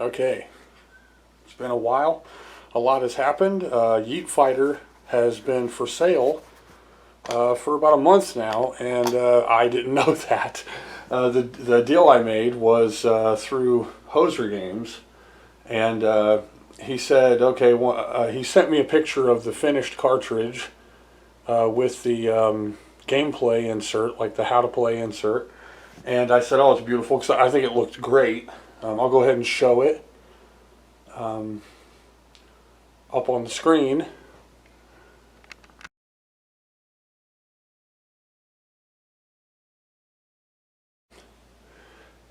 Okay, it's been a while. A lot has happened. Yeet Fighter has been for sale for about a month now, and I didn't know that. The deal I made was through Hozer Games, and he said, okay, he sent me a picture of the finished cartridge with the gameplay insert, like the how to play insert, and I said, oh, it's beautiful, because I think it looked great. I'll go ahead and show it up on the screen.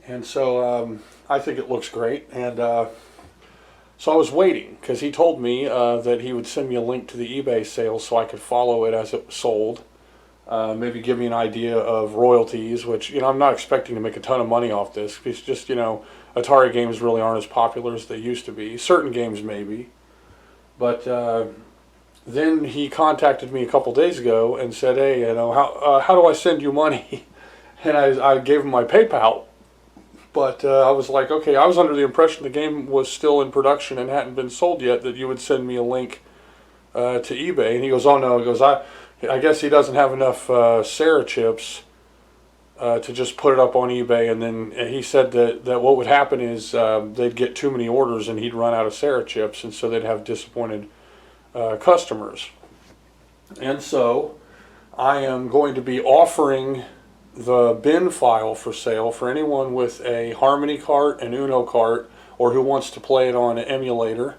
And so I think it looks great. And so I was waiting, because he told me that he would send me a link to the eBay sale so I could follow it as it was sold. Maybe give me an idea of royalties, which, I'm not expecting to make a ton of money off this. It's just, Atari games really aren't as popular as they used to be. Certain games maybe. But then he contacted me a couple days ago and said, hey, how do I send you money? And I gave him my PayPal. But I was like, okay, I was under the impression the game was still in production and hadn't been sold yet, that you would send me a link to eBay. And he goes, oh no, he goes, I guess he doesn't have enough Sarah chips to just put it up on eBay. And then he said that what would happen is they'd get too many orders and he'd run out of Sarah chips, and so they'd have disappointed customers. And so I am going to be offering the bin file for sale for anyone with a Harmony cart, an Uno cart, or who wants to play it on an emulator.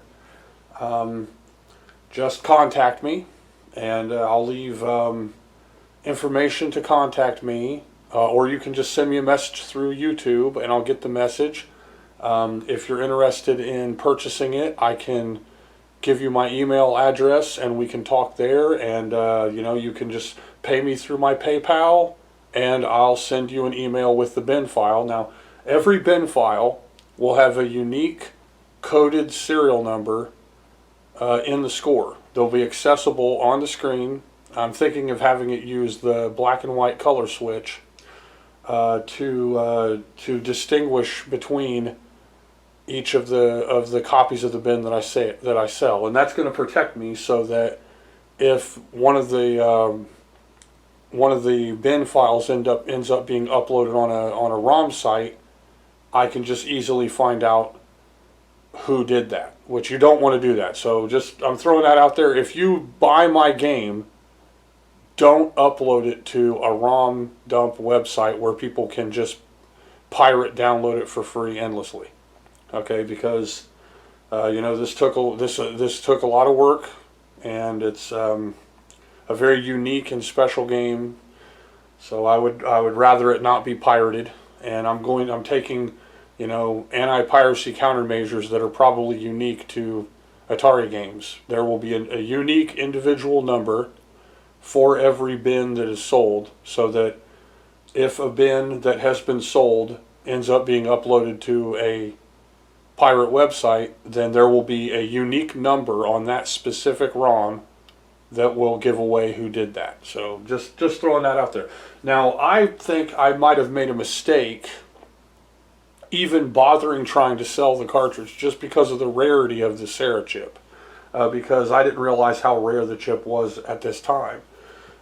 Just contact me, and I'll leave information to contact me, or you can just send me a message through YouTube and I'll get the message. If you're interested in purchasing it, I can give you my email address and we can talk there, and you can just pay me through my PayPal and I'll send you an email with the bin file. Now, every bin file will have a unique coded serial number in the score. They'll be accessible on the screen. I'm thinking of having it use the black and white color switch to distinguish between each of the copies of the bin that I sell, and that's going to protect me so that if one of the bin files ends up being uploaded on a ROM site, I can just easily find out who did that, which you don't want to do that. So I'm throwing that out there. If you buy my game, don't upload it to a ROM dump website where people can just pirate download it for free endlessly. Okay, because this took a lot of work, and it's a very unique and special game. So I would rather it not be pirated, and I'm taking anti-piracy countermeasures that are probably unique to Atari games. There will be a unique individual number for every bin that is sold, so that if a bin that has been sold ends up being uploaded to a pirate website, then there will be a unique number on that specific ROM that will give away who did that. So just throwing that out there. Now, I think I might have made a mistake even bothering trying to sell the cartridge, just because of the rarity of the Sarah chip, because I didn't realize how rare the chip was at this time.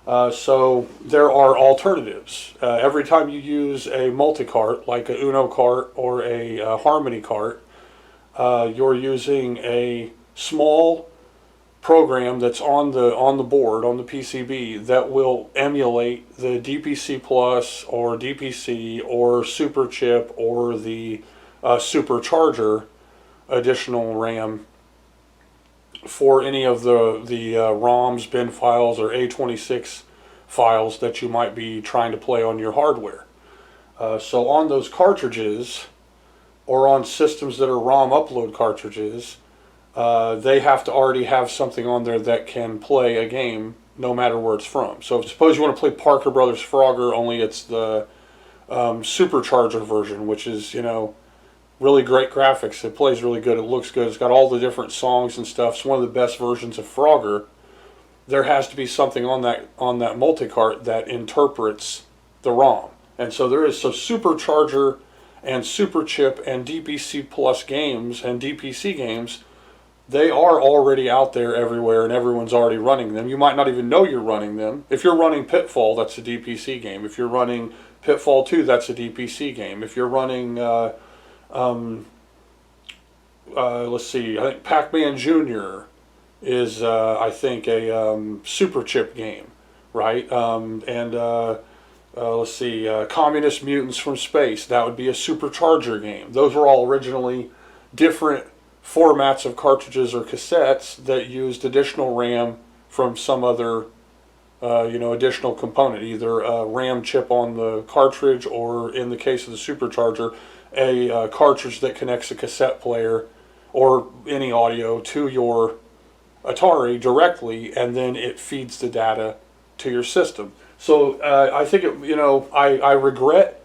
So there are alternatives. Every time you use a multi-cart, like a Uno cart or a Harmony cart, you're using a small program that's on the board, on the PCB, that will emulate the DPC Plus or DPC or Super Chip or the Supercharger additional RAM for any of the ROMs, bin files, or A26 files that you might be trying to play on your hardware. So on those cartridges, or on systems that are ROM upload cartridges, they have to already have something on there that can play a game no matter where it's from. So suppose you want to play Parker Brothers Frogger, only it's the Supercharger version, which is, really great graphics. It plays really good. It looks good. It's got all the different songs and stuff. It's one of the best versions of Frogger. There has to be something on that multi-cart that interprets the ROM. And so Supercharger and Super Chip and DPC Plus games and DPC games, they are already out there everywhere and everyone's already running them. You might not even know you're running them. If you're running Pitfall, that's a DPC game. If you're running Pitfall 2, that's a DPC game. If you're running, let's see, I think Pac-Man Jr. is, I think, a Super Chip game, right? Let's see, Communist Mutants from Space, that would be a Supercharger game. Those were all originally different formats of cartridges or cassettes that used additional RAM from some other additional component, either a RAM chip on the cartridge, or in the case of the Supercharger, a cartridge that connects a cassette player or any audio to your Atari directly, and then it feeds the data to your system. So I think I regret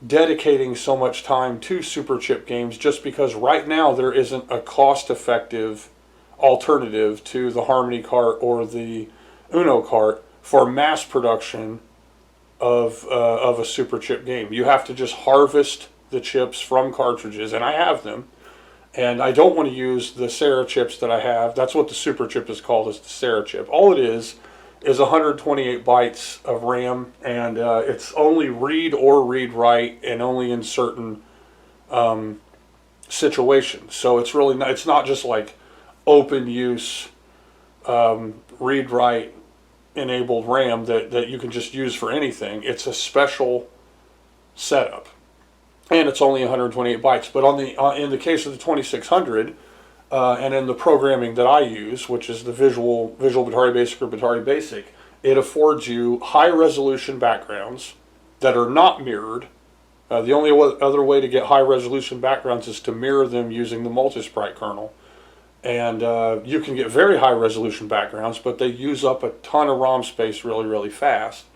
dedicating so much time to Super Chip games, just because right now there isn't a cost-effective alternative to the Harmony cart or the Uno cart for mass production of a Super Chip game. You have to just harvest the chips from cartridges, and I have them, and I don't want to use the Sarah chips that I have. That's what the Super Chip is called, is the Sarah chip. All it is 128 bytes of RAM, and it's only read or read write, and only in certain situations. So it's really not, it's not just like open use read write enabled RAM that you can just use for anything. It's a special setup, and it's only 128 bytes. But in the case of the 2600. And in the programming that I use, which is the Visual Batari Basic or Batari Basic, it affords you high-resolution backgrounds that are not mirrored. The only other way to get high-resolution backgrounds is to mirror them using the Multisprite kernel. And you can get very high-resolution backgrounds, but they use up a ton of ROM space really, really fast.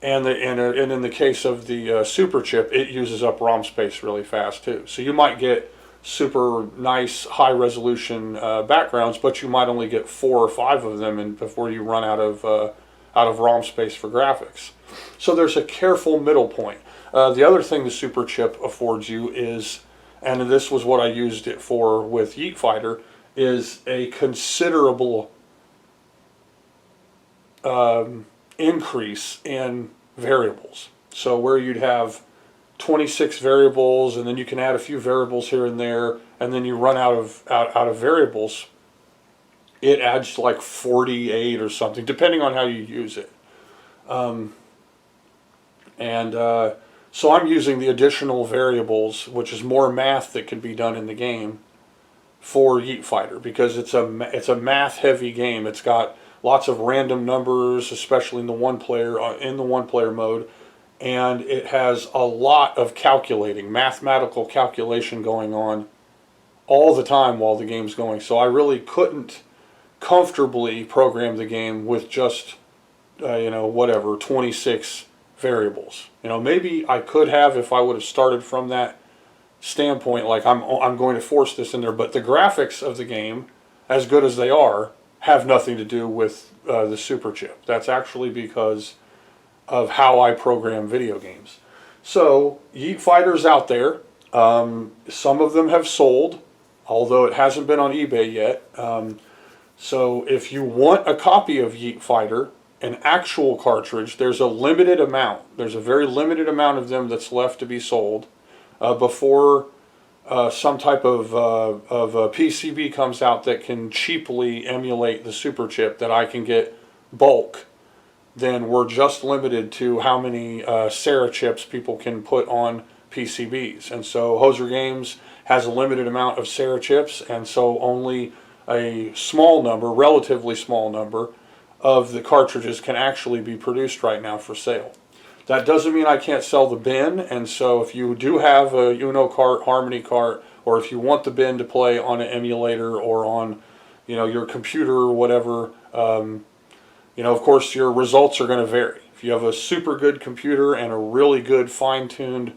And in the case of the Super Chip, it uses up ROM space really fast too. So you might get super nice high resolution backgrounds, but you might only get 4 or 5 of them before you run out of ROM space for graphics. So there's a careful middle point. The other thing the Super Chip affords you is, and this was what I used it for with Yeet Fighter, is a considerable increase in variables. So where you'd have 26 variables, and then you can add a few variables here and there, and then you run out of variables, it adds like 48 or something, depending on how you use it. So I'm using the additional variables, which is more math that can be done in the game, for Yeet Fighter, because it's a math-heavy game. It's got lots of random numbers, especially in the one player mode. And it has a lot of mathematical calculation going on all the time while the game's going. So I really couldn't comfortably program the game with just, 26 variables. Maybe I could have if I would have started from that standpoint, like I'm going to force this in there. But the graphics of the game, as good as they are, have nothing to do with the Super Chip. That's actually because of how I program video games. So Yeet Fighter's out there. Some of them have sold, although it hasn't been on eBay yet. So if you want a copy of Yeet Fighter, an actual cartridge, there's a limited amount. There's a very limited amount of them that's left to be sold before some type of a PCB comes out that can cheaply emulate the Super Chip that I can get bulk. Then we're just limited to how many Sarah chips people can put on PCBs. And so Hozer Games has a limited amount of Sarah chips, and so only a small number, relatively small number, of the cartridges can actually be produced right now for sale. That doesn't mean I can't sell the bin, and so if you do have a Uno cart, Harmony cart, or if you want the bin to play on an emulator or on your computer or whatever, of course, your results are going to vary. If you have a super good computer and a really good fine-tuned,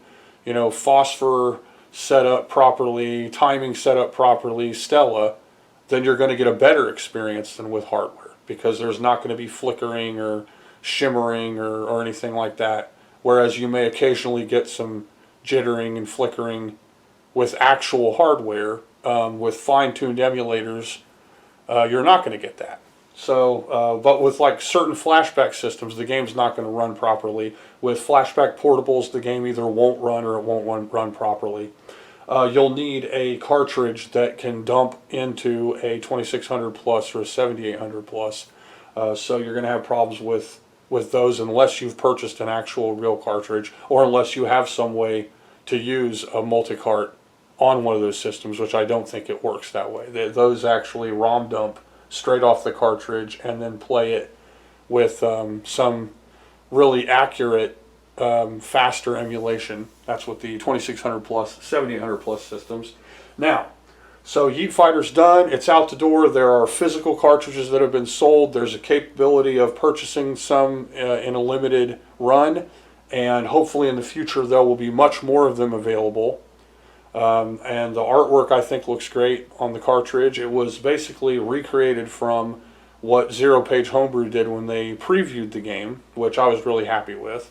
phosphor set up properly, timing set up properly, Stella, then you're going to get a better experience than with hardware, because there's not going to be flickering or shimmering or anything like that. Whereas you may occasionally get some jittering and flickering with actual hardware, with fine-tuned emulators, you're not going to get that. So, but with like certain flashback systems, the game's not going to run properly. With flashback portables, the game either won't run or it won't run properly. You'll need a cartridge that can dump into a 2600 plus or a 7800 plus. So you're going to have problems with those unless you've purchased an actual real cartridge, or unless you have some way to use a multi-cart on one of those systems, which I don't think it works that way. Those actually ROM dump straight off the cartridge and then play it with some really accurate, faster emulation. That's what the 2600 plus, 7800 plus systems. Now, so Yeet Fighter's done. It's out the door. There are physical cartridges that have been sold. There's a capability of purchasing some in a limited run, and hopefully in the future there will be much more of them available. And the artwork, I think, looks great on the cartridge. It was basically recreated from what Zero Page Homebrew did when they previewed the game, which I was really happy with.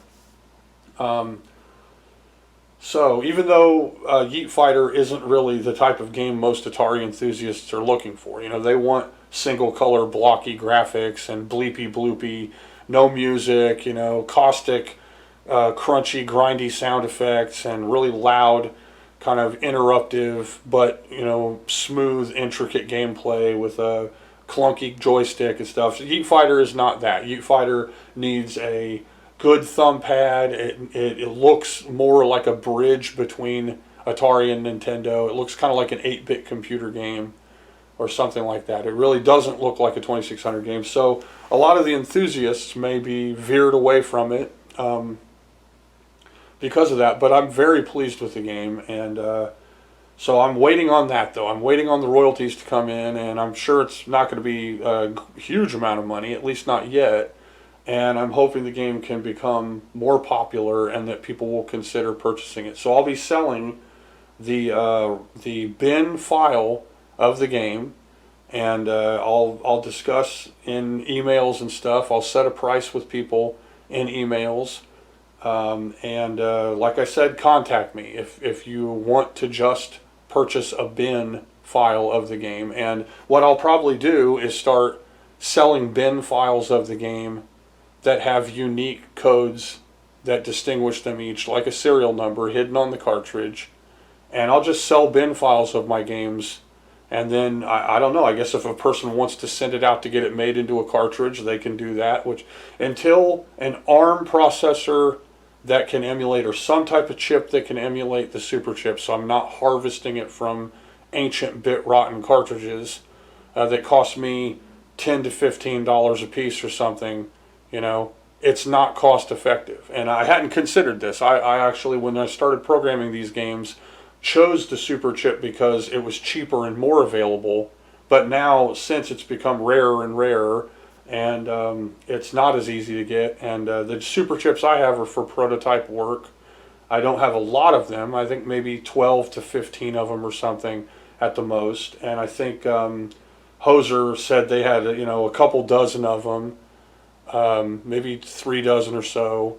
So even though Yeet Fighter isn't really the type of game most Atari enthusiasts are looking for, they want single color blocky graphics and bleepy bloopy, no music, caustic, crunchy, grindy sound effects, and really loud, kind of interruptive, but smooth, intricate gameplay with a clunky joystick and stuff. So Yeet Fighter is not that. Yeet Fighter needs a good thumb pad. It looks more like a bridge between Atari and Nintendo. It looks kind of like an 8-bit computer game or something like that. It really doesn't look like a 2600 game. So a lot of the enthusiasts may be veered away from it because of that, but I'm very pleased with the game, and so I'm waiting on that, though. I'm waiting on the royalties to come in, and I'm sure it's not going to be a huge amount of money, at least not yet, and I'm hoping the game can become more popular and that people will consider purchasing it. So I'll be selling the bin file of the game, and I'll discuss in emails and stuff. I'll set a price with people in emails. Like I said, contact me if you want to just purchase a bin file of the game. And what I'll probably do is start selling bin files of the game that have unique codes that distinguish them each, like a serial number hidden on the cartridge. And I'll just sell bin files of my games. And then, I don't know, I guess if a person wants to send it out to get it made into a cartridge, they can do that. Which, until an ARM processor that can emulate, or some type of chip that can emulate the super chip, so I'm not harvesting it from ancient bit rotten cartridges that cost me $10 to $15 a piece or something, it's not cost effective. And I hadn't considered this. I actually, when I started programming these games, chose the super chip because it was cheaper and more available. But now, since it's become rarer and rarer, and it's not as easy to get, and the super chips I have are for prototype work. I don't have a lot of them. I think maybe 12 to 15 of them or something at the most. And I think Hozer said they had a couple dozen of them, maybe 3 dozen or so.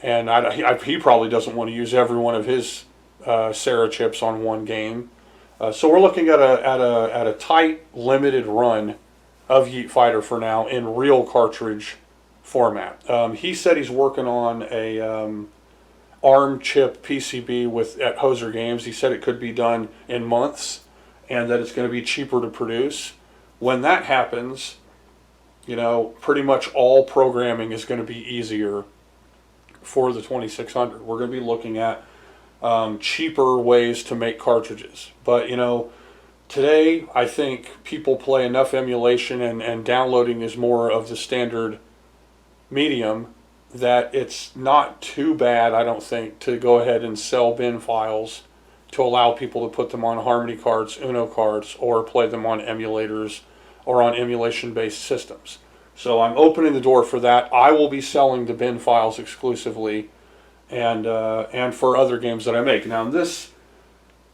And he probably doesn't want to use every one of his Sarah chips on one game. So we're looking at a tight, limited run of Yeet Fighter for now in real cartridge format. He said he's working on a ARM chip PCB at Hozer Games. He said it could be done in months and that it's going to be cheaper to produce. When that happens, pretty much all programming is going to be easier for the 2600. We're going to be looking at cheaper ways to make cartridges. But, today, I think people play enough emulation and downloading is more of the standard medium that it's not too bad, I don't think, to go ahead and sell bin files to allow people to put them on Harmony cards, Uno cards, or play them on emulators or on emulation-based systems. So I'm opening the door for that. I will be selling the bin files exclusively and for other games that I make. Now, in this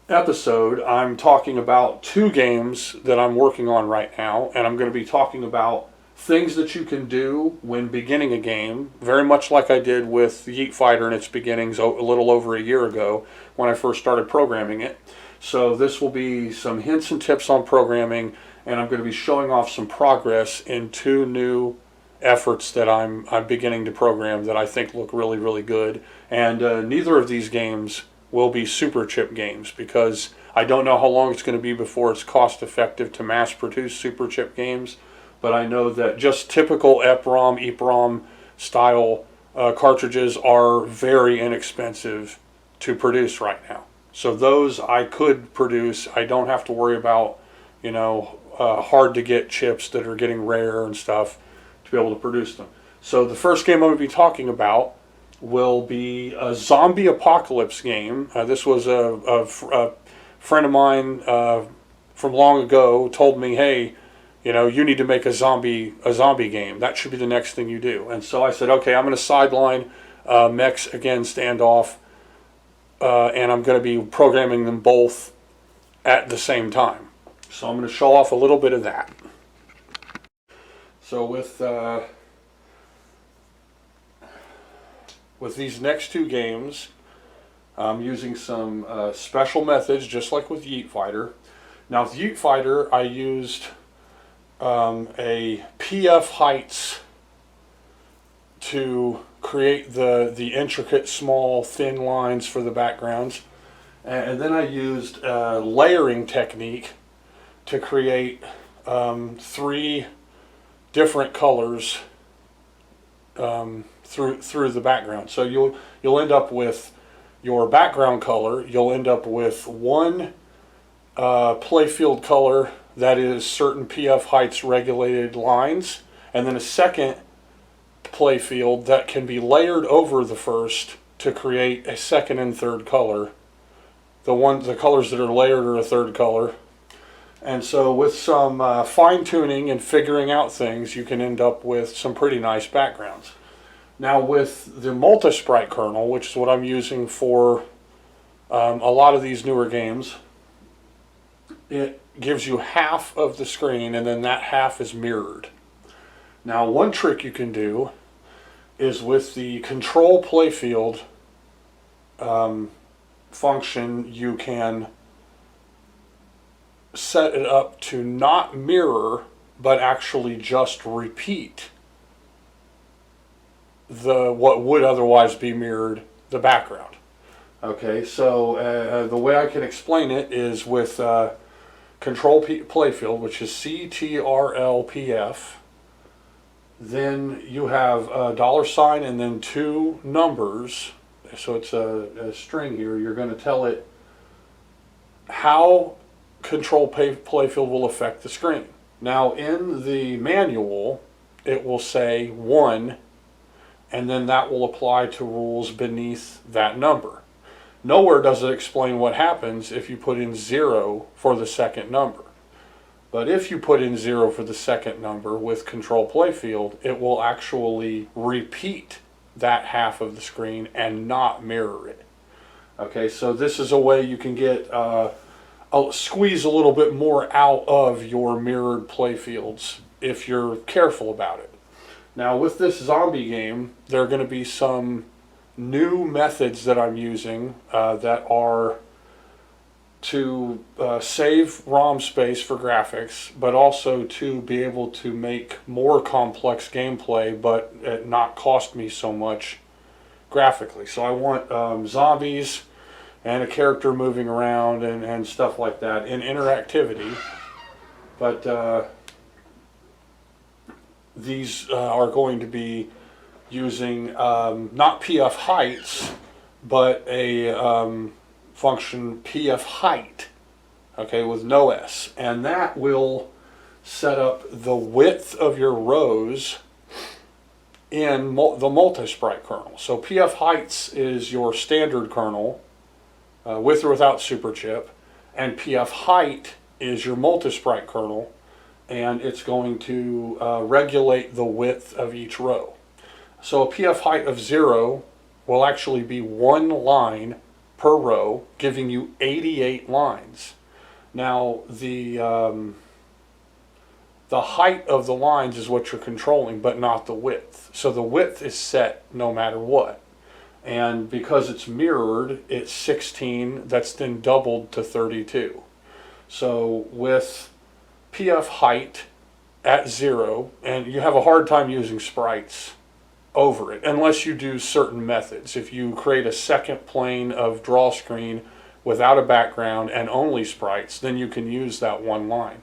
episode, I'm talking about 2 games that I'm working on right now, and I'm going to be talking about things that you can do when beginning a game, very much like I did with Yeet Fighter in its beginnings a little over a year ago when I first started programming it. So this will be some hints and tips on programming, and I'm going to be showing off some progress in two new efforts that I'm beginning to program that I think look really, really good. And neither of these games will be super chip games, because I don't know how long it's going to be before it's cost effective to mass produce super chip games. But I know that just typical EPROM, EPROM style cartridges are very inexpensive to produce right now. So those I could produce. I don't have to worry about, hard to get chips that are getting rare and stuff to be able to produce them. So the first game I'm going to be talking about will be a zombie apocalypse game. This was a friend of mine from long ago told me, hey, you need to make a zombie game. That should be the next thing you do. And so I said, okay, I'm going to sideline Mechs Again Standoff, and I'm going to be programming them both at the same time. So I'm going to show off a little bit of that. So with these next two games, I'm using some special methods, just like with Yeet Fighter. Now with Yeet Fighter, I used a PF heights to create the intricate, small, thin lines for the backgrounds. And then I used a layering technique to create 3 different colors through the background. So you'll end up with your background color. You'll end up with one playfield color that is certain PF heights regulated lines, and then a second playfield that can be layered over the first to create a second and third color. The colors that are layered are a third color. And so with some fine-tuning and figuring out things, you can end up with some pretty nice backgrounds. Now with the multi-sprite kernel, which is what I'm using for a lot of these newer games, it gives you half of the screen, and then that half is mirrored. Now one trick you can do is with the control playfield function, you can set it up to not mirror, but actually just repeat what would otherwise be mirrored, the background. Okay, so the way I can explain it is with control playfield, which is CTRLPF. Then you have a $sign and then 2 numbers. So it's a string here. You're going to tell it how control playfield will affect the screen. Now in the manual, it will say 1, and then that will apply to rules beneath that number. Nowhere does it explain what happens if you put in 0 for the second number. But if you put in 0 for the second number with control playfield, it will actually repeat that half of the screen and not mirror it. Okay, so this is a way you can get squeeze a little bit more out of your mirrored playfields if you're careful about it. Now with this zombie game, there are going to be some new methods that I'm using that are to save ROM space for graphics, but also to be able to make more complex gameplay, but it not cost me so much graphically. So I want zombies and a character moving around and stuff like that in interactivity. But these are going to be using not PF heights, but a function PF height, okay, with no S. And that will set up the width of your rows in the multi-sprite kernel. So PF heights is your standard kernel, with or without superchip, and PF height is your multi-sprite kernel, and it's going to regulate the width of each row. So a PF height of 0 will actually be 1 line per row, giving you 88 lines. Now the The height of the lines is what you're controlling, but not the width. So the width is set no matter what. And because it's mirrored, it's 16, that's then doubled to 32. So with PF height at 0, and you have a hard time using sprites over it, unless you do certain methods. If you create a second plane of draw screen without a background and only sprites, then you can use that one line.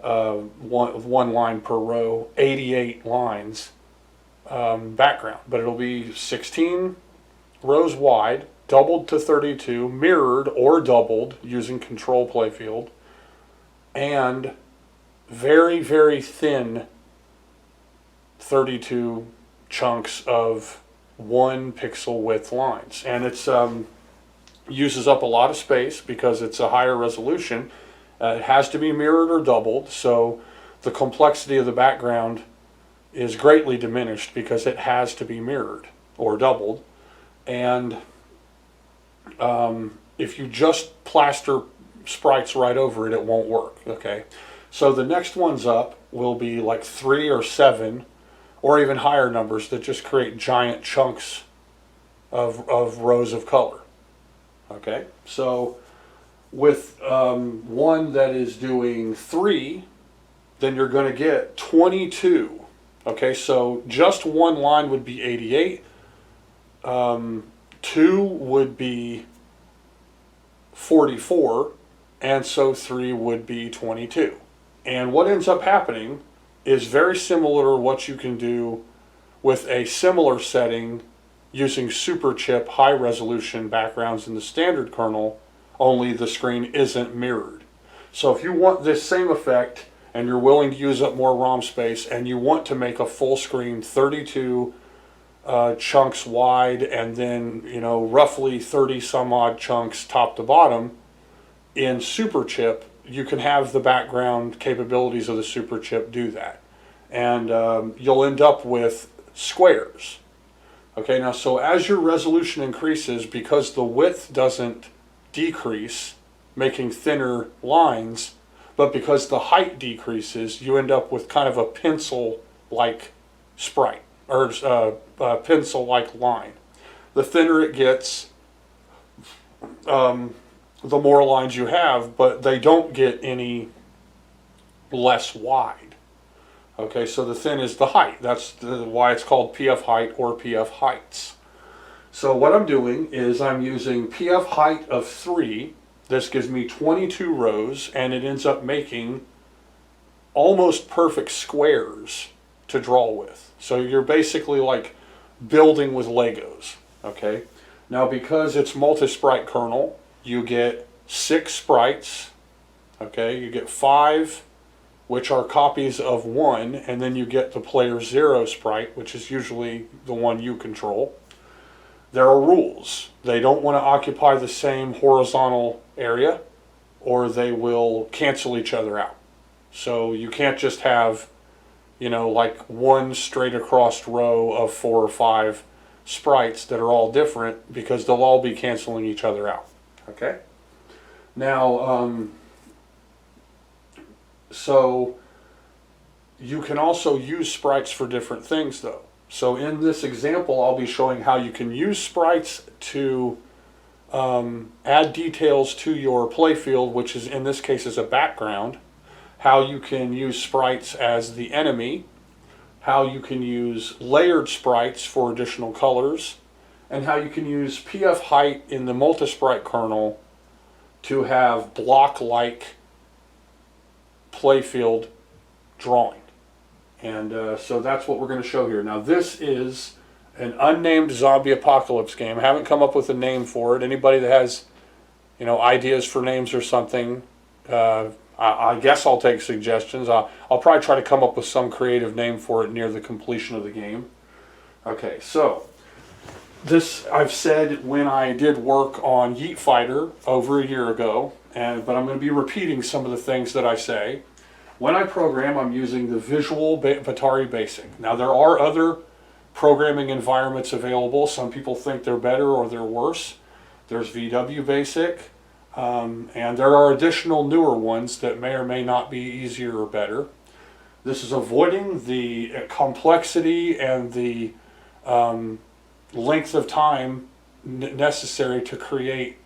One line per row, 88 lines background. But it'll be 16 rows wide, doubled to 32, mirrored or doubled using control playfield, and very, very thin 32 chunks of 1 pixel width lines. And it's uses up a lot of space because it's a higher resolution. It has to be mirrored or doubled, so the complexity of the background is greatly diminished because it has to be mirrored or doubled. And if you just plaster sprites right over it, it won't work. Okay, so the next ones up will be like 3 or 7 or even higher numbers that just create giant chunks of rows of color. Okay, so with one that is doing 3, then you're going to get 22. Okay, so just one line would be 88. 2 would be 44, and so 3 would be 22. And what ends up happening is very similar to what you can do with a similar setting using super chip high resolution backgrounds in the standard kernel, only the screen isn't mirrored. So if you want this same effect and you're willing to use up more ROM space and you want to make a full screen 32 chunks wide and then, you know, roughly 30 some odd chunks top to bottom in super chip, you can have the background capabilities of the super chip do that. And you'll end up with squares. Okay, now so as your resolution increases, because the width doesn't decrease, making thinner lines, but because the height decreases, you end up with kind of a pencil-like sprite, or pencil-like line. The thinner it gets, the more lines you have, but they don't get any less wide. Okay, so the thin is the height. That's why it's called PF height or PF heights. So what I'm doing is I'm using PF height of 3. This gives me 22 rows, and it ends up making almost perfect squares to draw with. So you're basically like building with Legos. Okay, now because it's multi-sprite kernel, you get 6 sprites. Okay, you get 5 which are copies of 1, and then you get the player 0 sprite, which is usually the one you control. There are rules. They don't want to occupy the same horizontal area, or they will cancel each other out. So you can't just have, you know, like one straight across row of 4 or 5 sprites that are all different, because they'll all be canceling each other out. Okay? Now, so you can also use sprites for different things though. So in this example, I'll be showing how you can use sprites to add details to your playfield, which is in this case is a background, how you can use sprites as the enemy, how you can use layered sprites for additional colors, and how you can use PF height in the multi-sprite kernel to have block-like playfield drawing. And so that's what we're going to show here. Now this is an unnamed zombie apocalypse game. I haven't come up with a name for it. Anybody that has, you know, ideas for names or something, I guess I'll take suggestions. I'll probably try to come up with some creative name for it near the completion of the game. Okay, so this I've said when I did work on Yeet Fighter over a year ago, but I'm going to be repeating some of the things that I say. When I program, I'm using the visual Batari Basic. Now there are other programming environments available. Some people think they're better or they're worse. There's VW Basic, and there are additional newer ones that may or may not be easier or better. This is avoiding the complexity and the length of time necessary to create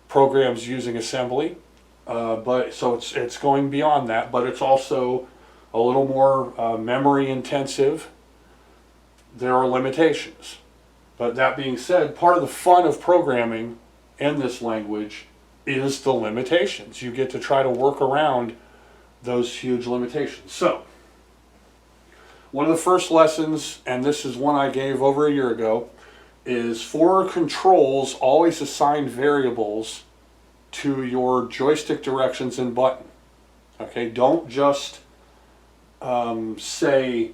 programs using assembly. But so it's going beyond that, but it's also a little more memory intensive. There are limitations. But that being said, part of the fun of programming in this language is the limitations. You get to try to work around those huge limitations. So, one of the first lessons, and this is one I gave over a year ago, is for controls, always assign variables to your joystick directions and button. Okay, don't just say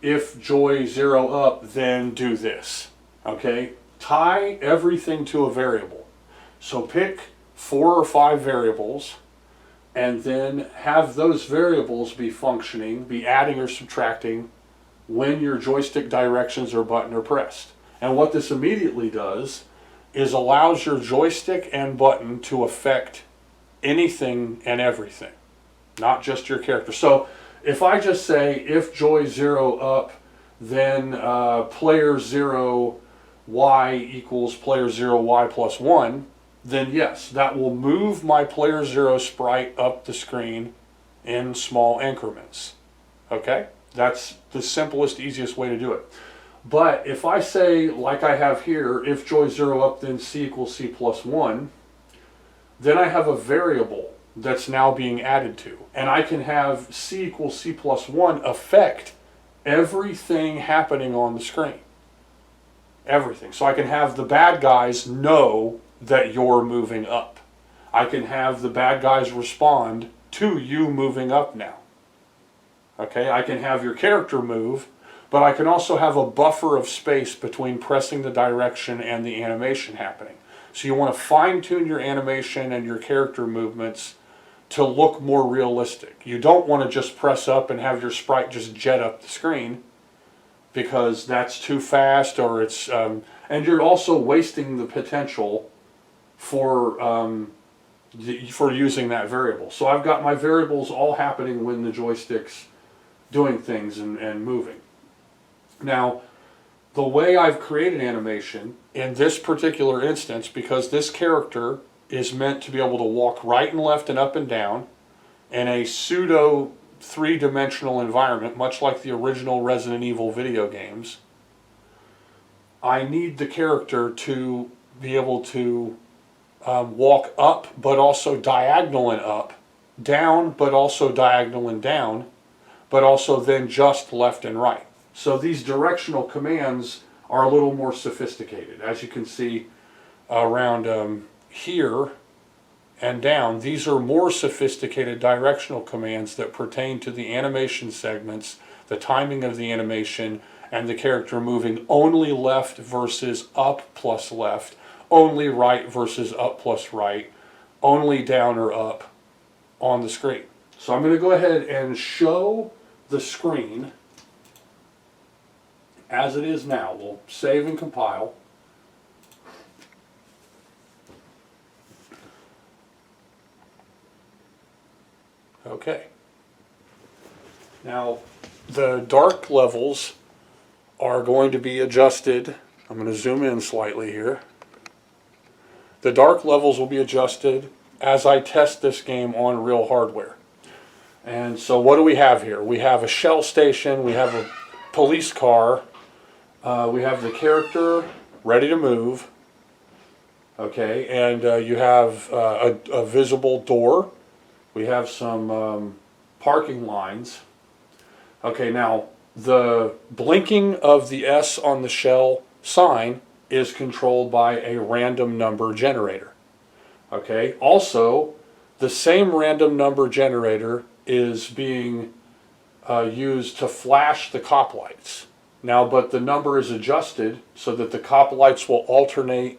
if joy 0 up, then do this. Okay, tie everything to a variable. So pick 4 or 5 variables, and then have those variables be functioning, be adding or subtracting when your joystick directions or button are pressed. And what this immediately does is allows your joystick and button to affect anything and everything, not just your character. So if I just say if joy 0 up, then player 0 y equals player 0 y plus 1, then yes, that will move my player 0 sprite up the screen in small increments. Okay? That's the simplest, easiest way to do it. But if I say, like I have here, if joy 0 up, then c equals c plus 1, then I have a variable that's now being added to. And I can have c equals c plus 1 affect everything happening on the screen. Everything. So I can have the bad guys know that you're moving up. I can have the bad guys respond to you moving up now. Okay, I can have your character move, but I can also have a buffer of space between pressing the direction and the animation happening. So you want to fine-tune your animation and your character movements to look more realistic. You don't want to just press up and have your sprite just jet up the screen, because that's too fast, or it's and you're also wasting the potential for using that variable. So I've got my variables all happening when the joystick's doing things and moving. Now, the way I've created animation in this particular instance, because this character is meant to be able to walk right and left and up and down in a pseudo three-dimensional environment, much like the original Resident Evil video games, I need the character to be able to walk up, but also diagonal and up, down, but also diagonal and down, but also then just left and right. So these directional commands are a little more sophisticated. As you can see around here and down, these are more sophisticated directional commands that pertain to the animation segments, the timing of the animation, and the character moving only left versus up plus left, only right versus up plus right, only down or up on the screen. So I'm going to go ahead and show the screen as it is now. We'll save and compile. Okay. Now, the dark levels are going to be adjusted. I'm going to zoom in slightly here. The dark levels will be adjusted as I test this game on real hardware. And so what do we have here? We have a shell station, we have a police car, we have the character ready to move, okay, and you have a visible door. We have some parking lines. Okay, now the blinking of the S on the shell sign is controlled by a random number generator. Okay, also the same random number generator is being used to flash the cop lights. Now, but the number is adjusted so that the cop lights will alternate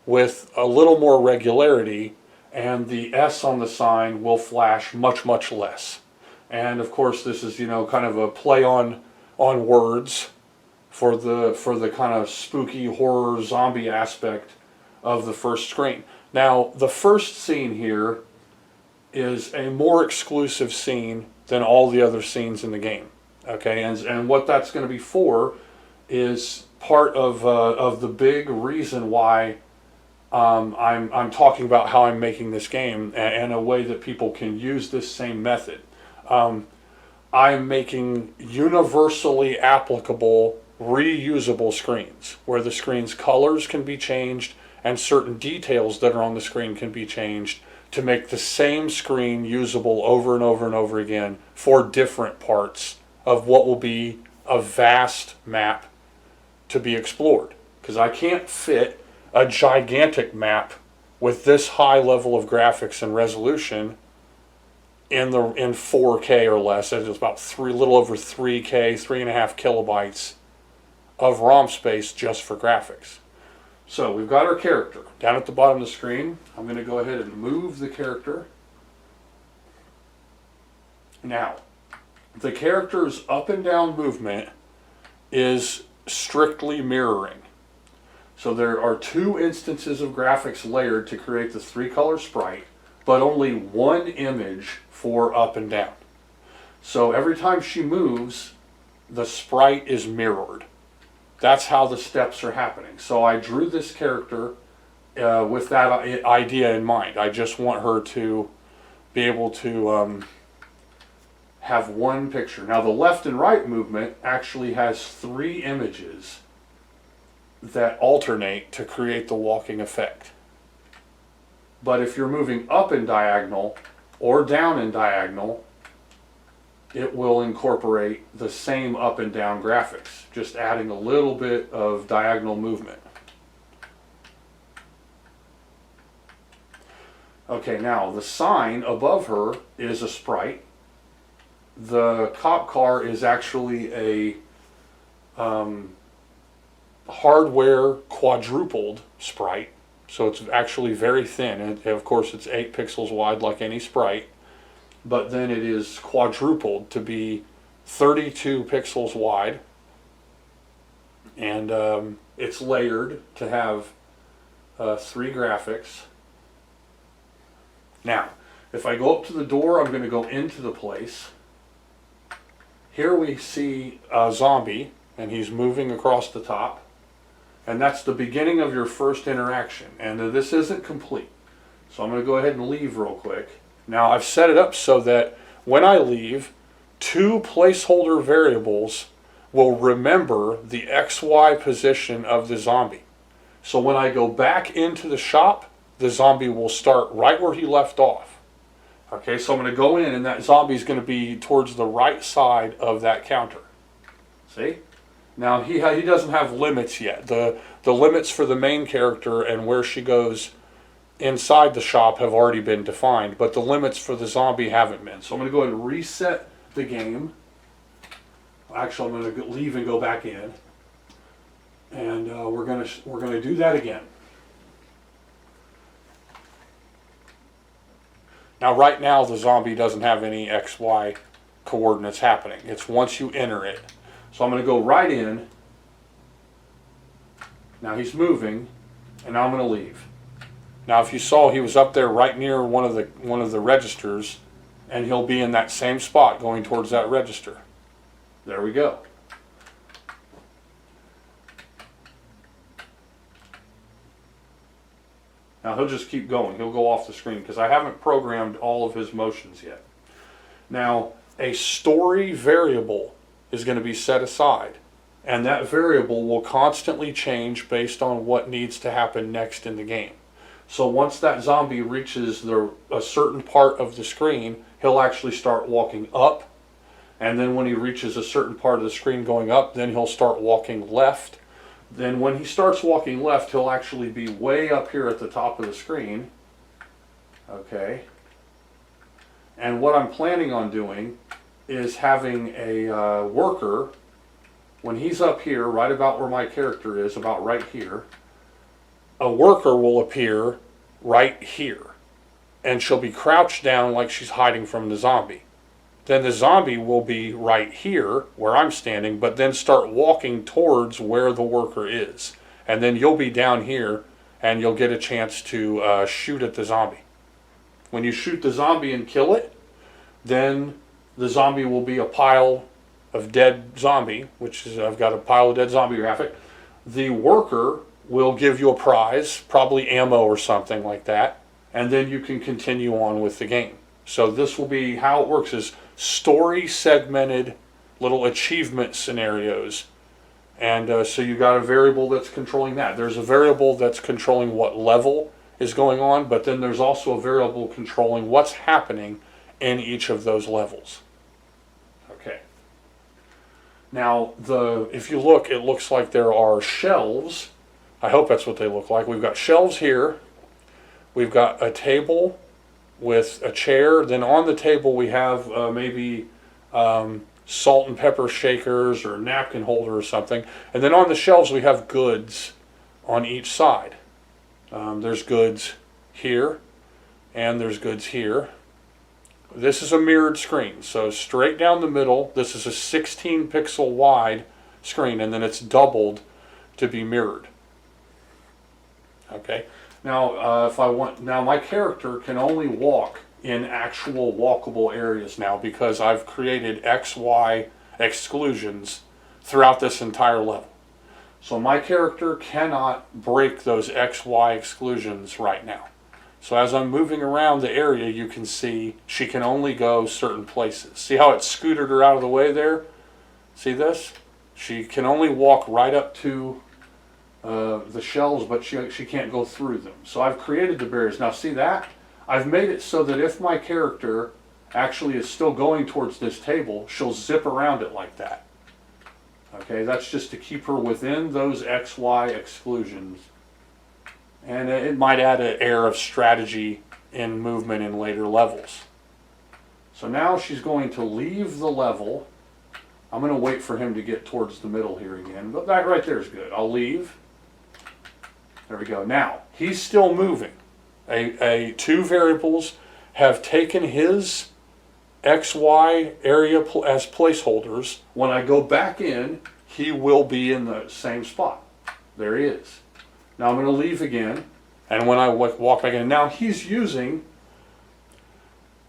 with a little more regularity, and the S on the sign will flash much, much less. And of course, this is, you know, kind of a play on words for the kind of spooky horror zombie aspect of the first screen. Now, the first scene here is a more exclusive scene than all the other scenes in the game. Okay, and what that's going to be for is part of the big reason why I'm talking about how I'm making this game and a way that people can use this same method. I'm making universally applicable, reusable screens where the screen's colors can be changed and certain details that are on the screen can be changed to make the same screen usable over and over and over again for different parts of what will be a vast map to be explored. Because I can't fit a gigantic map with this high level of graphics and resolution in 4K or less. It's about little over 3K, 3.5 kilobytes of ROM space just for graphics. So we've got our character down at the bottom of the screen. I'm going to go ahead and move the character. Now, the character's up and down movement is strictly mirroring. So there are 2 instances of graphics layered to create the 3-color sprite, but only 1 image for up and down. So every time she moves, the sprite is mirrored. That's how the steps are happening. So I drew this character with that idea in mind. I just want her to be able to have 1 picture. Now the left and right movement actually has 3 images that alternate to create the walking effect. But if you're moving up in diagonal or down in diagonal, it will incorporate the same up and down graphics, just adding a little bit of diagonal movement. Okay, now the sign above her is a sprite. The cop car is actually a hardware quadrupled sprite, so it's actually very thin, and of course it's 8 pixels wide like any sprite, but then it is quadrupled to be 32 pixels wide, and it's layered to have 3 graphics. Now, if I go up to the door, I'm going to go into the place. Here we see a zombie, and he's moving across the top. And that's the beginning of your first interaction. And this isn't complete. So I'm going to go ahead and leave real quick. Now I've set it up so that when I leave, 2 placeholder variables will remember the XY position of the zombie. So when I go back into the shop, the zombie will start right where he left off. Okay, so I'm going to go in and that zombie is going to be towards the right side of that counter. See? Now he doesn't have limits yet. The limits for the main character and where she goes inside the shop have already been defined, but the limits for the zombie haven't been. So I'm going to go ahead and reset the game. Actually, I'm going to leave and go back in, and we're going to do that again. Now, right now, the zombie doesn't have any XY coordinates happening. It's once you enter it. So I'm going to go right in. Now he's moving, and now I'm going to leave. Now, if you saw, he was up there right near one of the registers, and he'll be in that same spot going towards that register. There we go. Now he'll just keep going. He'll go off the screen because I haven't programmed all of his motions yet. Now, a story variable is going to be set aside, and that variable will constantly change based on what needs to happen next in the game. So once that zombie reaches a certain part of the screen, he'll actually start walking up, and then when he reaches a certain part of the screen going up, then he'll start walking left. Then when he starts walking left, he'll actually be way up here at the top of the screen. Okay. And what I'm planning on doing is having a worker, when he's up here, right about where my character is, about right here, a worker will appear right here. And she'll be crouched down like she's hiding from the zombie. Then the zombie will be right here, where I'm standing, but then start walking towards where the worker is. And then you'll be down here, and you'll get a chance to shoot at the zombie. When you shoot the zombie and kill it, then the zombie will be a pile of dead zombie, which is, I've got a pile of dead zombie graphic. The worker will give you a prize, probably ammo or something like that, and then you can continue on with the game. So this will be how it works, is story segmented little achievement scenarios. And so you got a variable that's controlling that. There's a variable that's controlling what level is going on, but then there's also a variable controlling what's happening in each of those levels. Okay. Now, if you look, it looks like there are shelves. I hope that's what they look like. We've got shelves here. We've got a table with a chair. Then on the table we have maybe salt and pepper shakers or napkin holder or something. And then on the shelves we have goods on each side. There's goods here and there's goods here. This is a mirrored screen, so straight down the middle, this is a 16 pixel wide screen, and then it's doubled to be mirrored. Okay, now my character can only walk in actual walkable areas now because I've created XY exclusions throughout this entire level. So my character cannot break those XY exclusions right now. So as I'm moving around the area, you can see she can only go certain places. See how it scooted her out of the way there? See this? She can only walk right up to the shelves, but she can't go through them. So I've created the barriers. Now see that? I've made it so that if my character actually is still going towards this table, she'll zip around it like that. Okay, that's just to keep her within those XY exclusions. And it might add an air of strategy in movement in later levels. So now she's going to leave the level. I'm going to wait for him to get towards the middle here again. But that right there is good. I'll leave. There we go. Now, he's still moving. Two variables have taken his XY area as placeholders. When I go back in, he will be in the same spot. There he is. Now I'm going to leave again, and when I walk back in, now he's using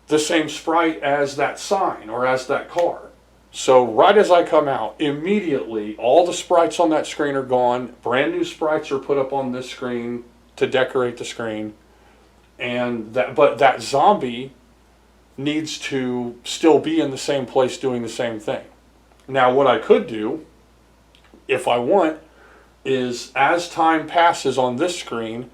the same sprite as that sign or as that card. So right as I come out, immediately all the sprites on that screen are gone. Brand new sprites are put up on this screen to decorate the screen, but that zombie needs to still be in the same place doing the same thing. Now what I could do, if I want, is as time passes on this screen,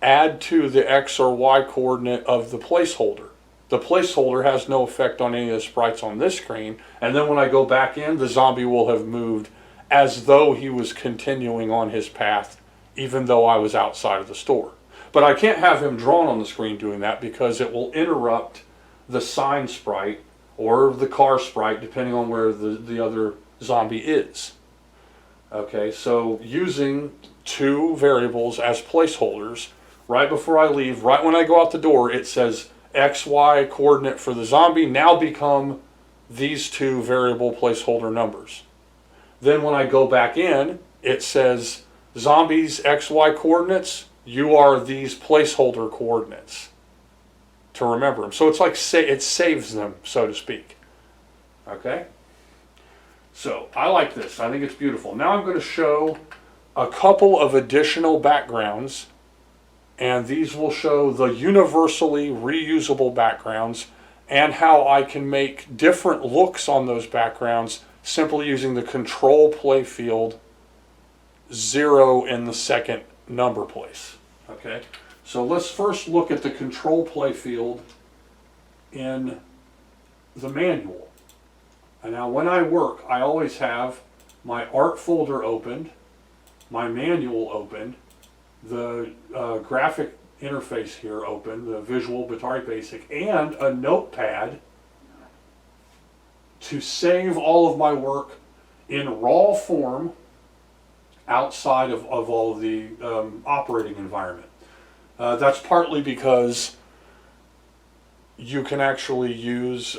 add to the X or Y coordinate of the placeholder. The placeholder has no effect on any of the sprites on this screen, and then when I go back in, the zombie will have moved as though he was continuing on his path, even though I was outside of the store. But I can't have him drawn on the screen doing that because it will interrupt the sign sprite or the car sprite, depending on where the other zombie is. Okay, so using two variables as placeholders, right before I leave, right when I go out the door, it says XY coordinate for the zombie now become these two variable placeholder numbers. Then when I go back in, it says zombies XY coordinates, you are these placeholder coordinates to remember them. So it's like it saves them, so to speak. Okay? So I like this. I think it's beautiful. Now I'm going to show a couple of additional backgrounds, and these will show the universally reusable backgrounds and how I can make different looks on those backgrounds simply using the control play field 0 in the second number place. Okay, so let's first look at the control play field in the manual. And now when I work, I always have my art folder opened, my manual opened, the graphic interface here open, the visual Batari Basic, and a notepad to save all of my work in raw form outside of all of the operating environment. That's partly because you can actually use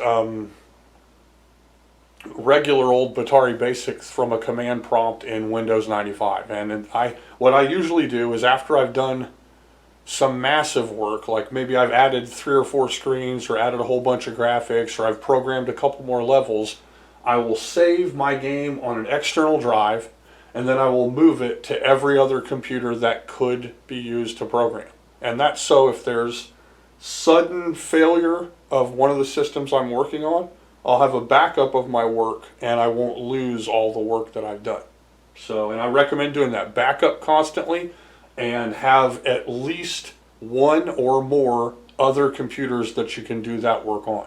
regular old Batari Basics from a command prompt in Windows 95. And what I usually do is after I've done some massive work, like maybe I've added 3 or 4 screens or added a whole bunch of graphics or I've programmed a couple more levels, I will save my game on an external drive and then I will move it to every other computer that could be used to program. And that's so if there's sudden failure of one of the systems I'm working on, I'll have a backup of my work and I won't lose all the work that I've done. So, and I recommend doing that. Backup constantly and have at least one or more other computers that you can do that work on.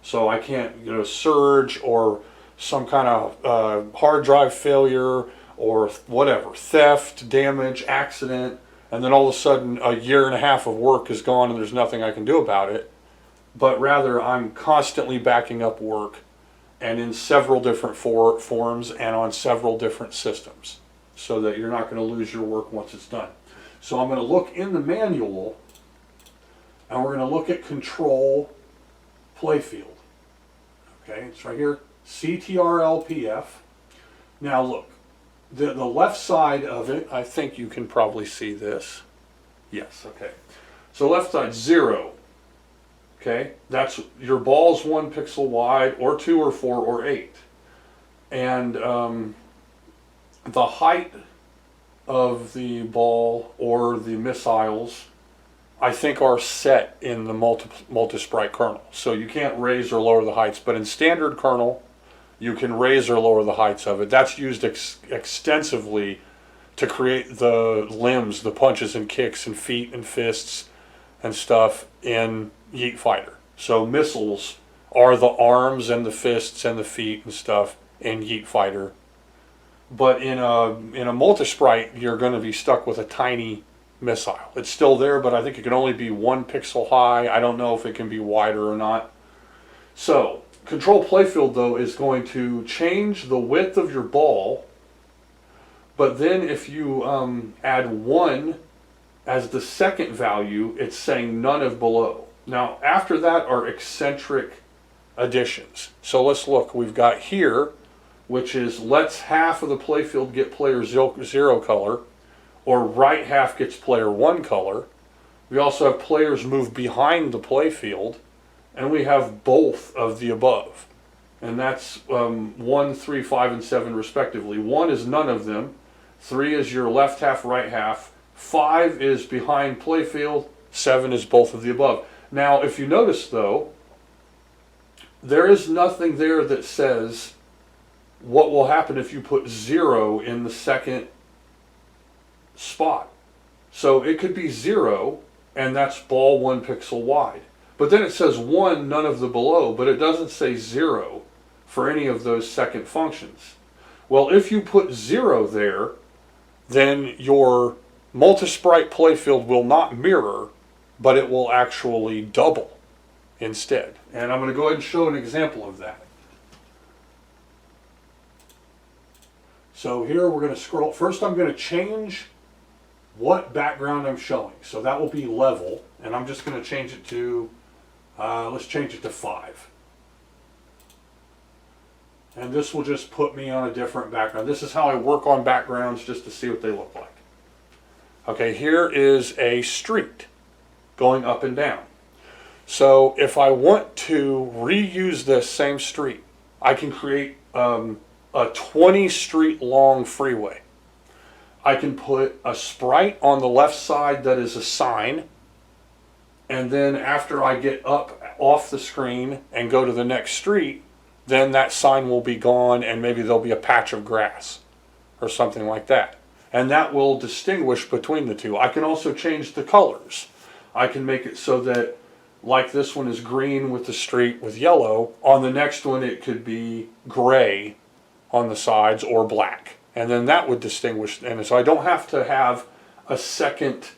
So I can't, surge or some kind of hard drive failure or whatever, theft, damage, accident, and then all of a sudden a year and a half of work is gone and there's nothing I can do about it. But rather I'm constantly backing up work and in several different forms and on several different systems so that you're not going to lose your work once it's done. So I'm going to look in the manual and we're going to look at control playfield. Okay, it's right here, CTRLPF. Now look, the left side of it, I think you can probably see this. Yes, okay. So left side, 0. Okay, that's your ball's 1 pixel wide, or 2 or 4 or 8. And the height of the ball or the missiles, I think, are set in the multi-sprite kernel. So you can't raise or lower the heights, but in standard kernel, you can raise or lower the heights of it. That's used extensively to create the limbs, the punches and kicks and feet and fists and stuff in Yeet Fighter. So missiles are the arms and the fists and the feet and stuff in Yeet Fighter. But in a multi-sprite, you're going to be stuck with a tiny missile. It's still there, but I think it can only be 1 pixel high. I don't know if it can be wider or not. So control playfield, though, is going to change the width of your ball, but then if you add 1 as the second value, it's saying none of below. Now, after that are eccentric additions. So let's look. We've got here, which is lets half of the playfield get player 0 color, or right half gets player 1 color. We also have players move behind the playfield, and we have both of the above. And that's 1, 3, 5, and 7 respectively. 1 is none of them. 3 is your left half, right half. 5 is behind playfield. 7 is both of the above. Now, if you notice, though, there is nothing there that says what will happen if you put 0 in the second spot. So it could be 0, and that's ball 1 pixel wide. But then it says 1, none of the below, but it doesn't say 0 for any of those second functions. Well, if you put 0 there, then your multi-sprite playfield will not mirror, but it will actually double instead. And I'm going to go ahead and show an example of that. So here we're going to scroll. First I'm going to change what background I'm showing. So that will be level, and I'm just going to change it to, let's change it to 5. And this will just put me on a different background. This is how I work on backgrounds, just to see what they look like. Okay, here is a street going up and down. So if I want to reuse this same street, I can create a 20 street long freeway. I can put a sprite on the left side that is a sign, and then after I get up off the screen and go to the next street, then that sign will be gone and maybe there'll be a patch of grass or something like that. And that will distinguish between the two. I can also change the colors. I can make it so that, like this one is green with the street with yellow, on the next one it could be gray on the sides or black. And then that would distinguish, and so I don't have to have a second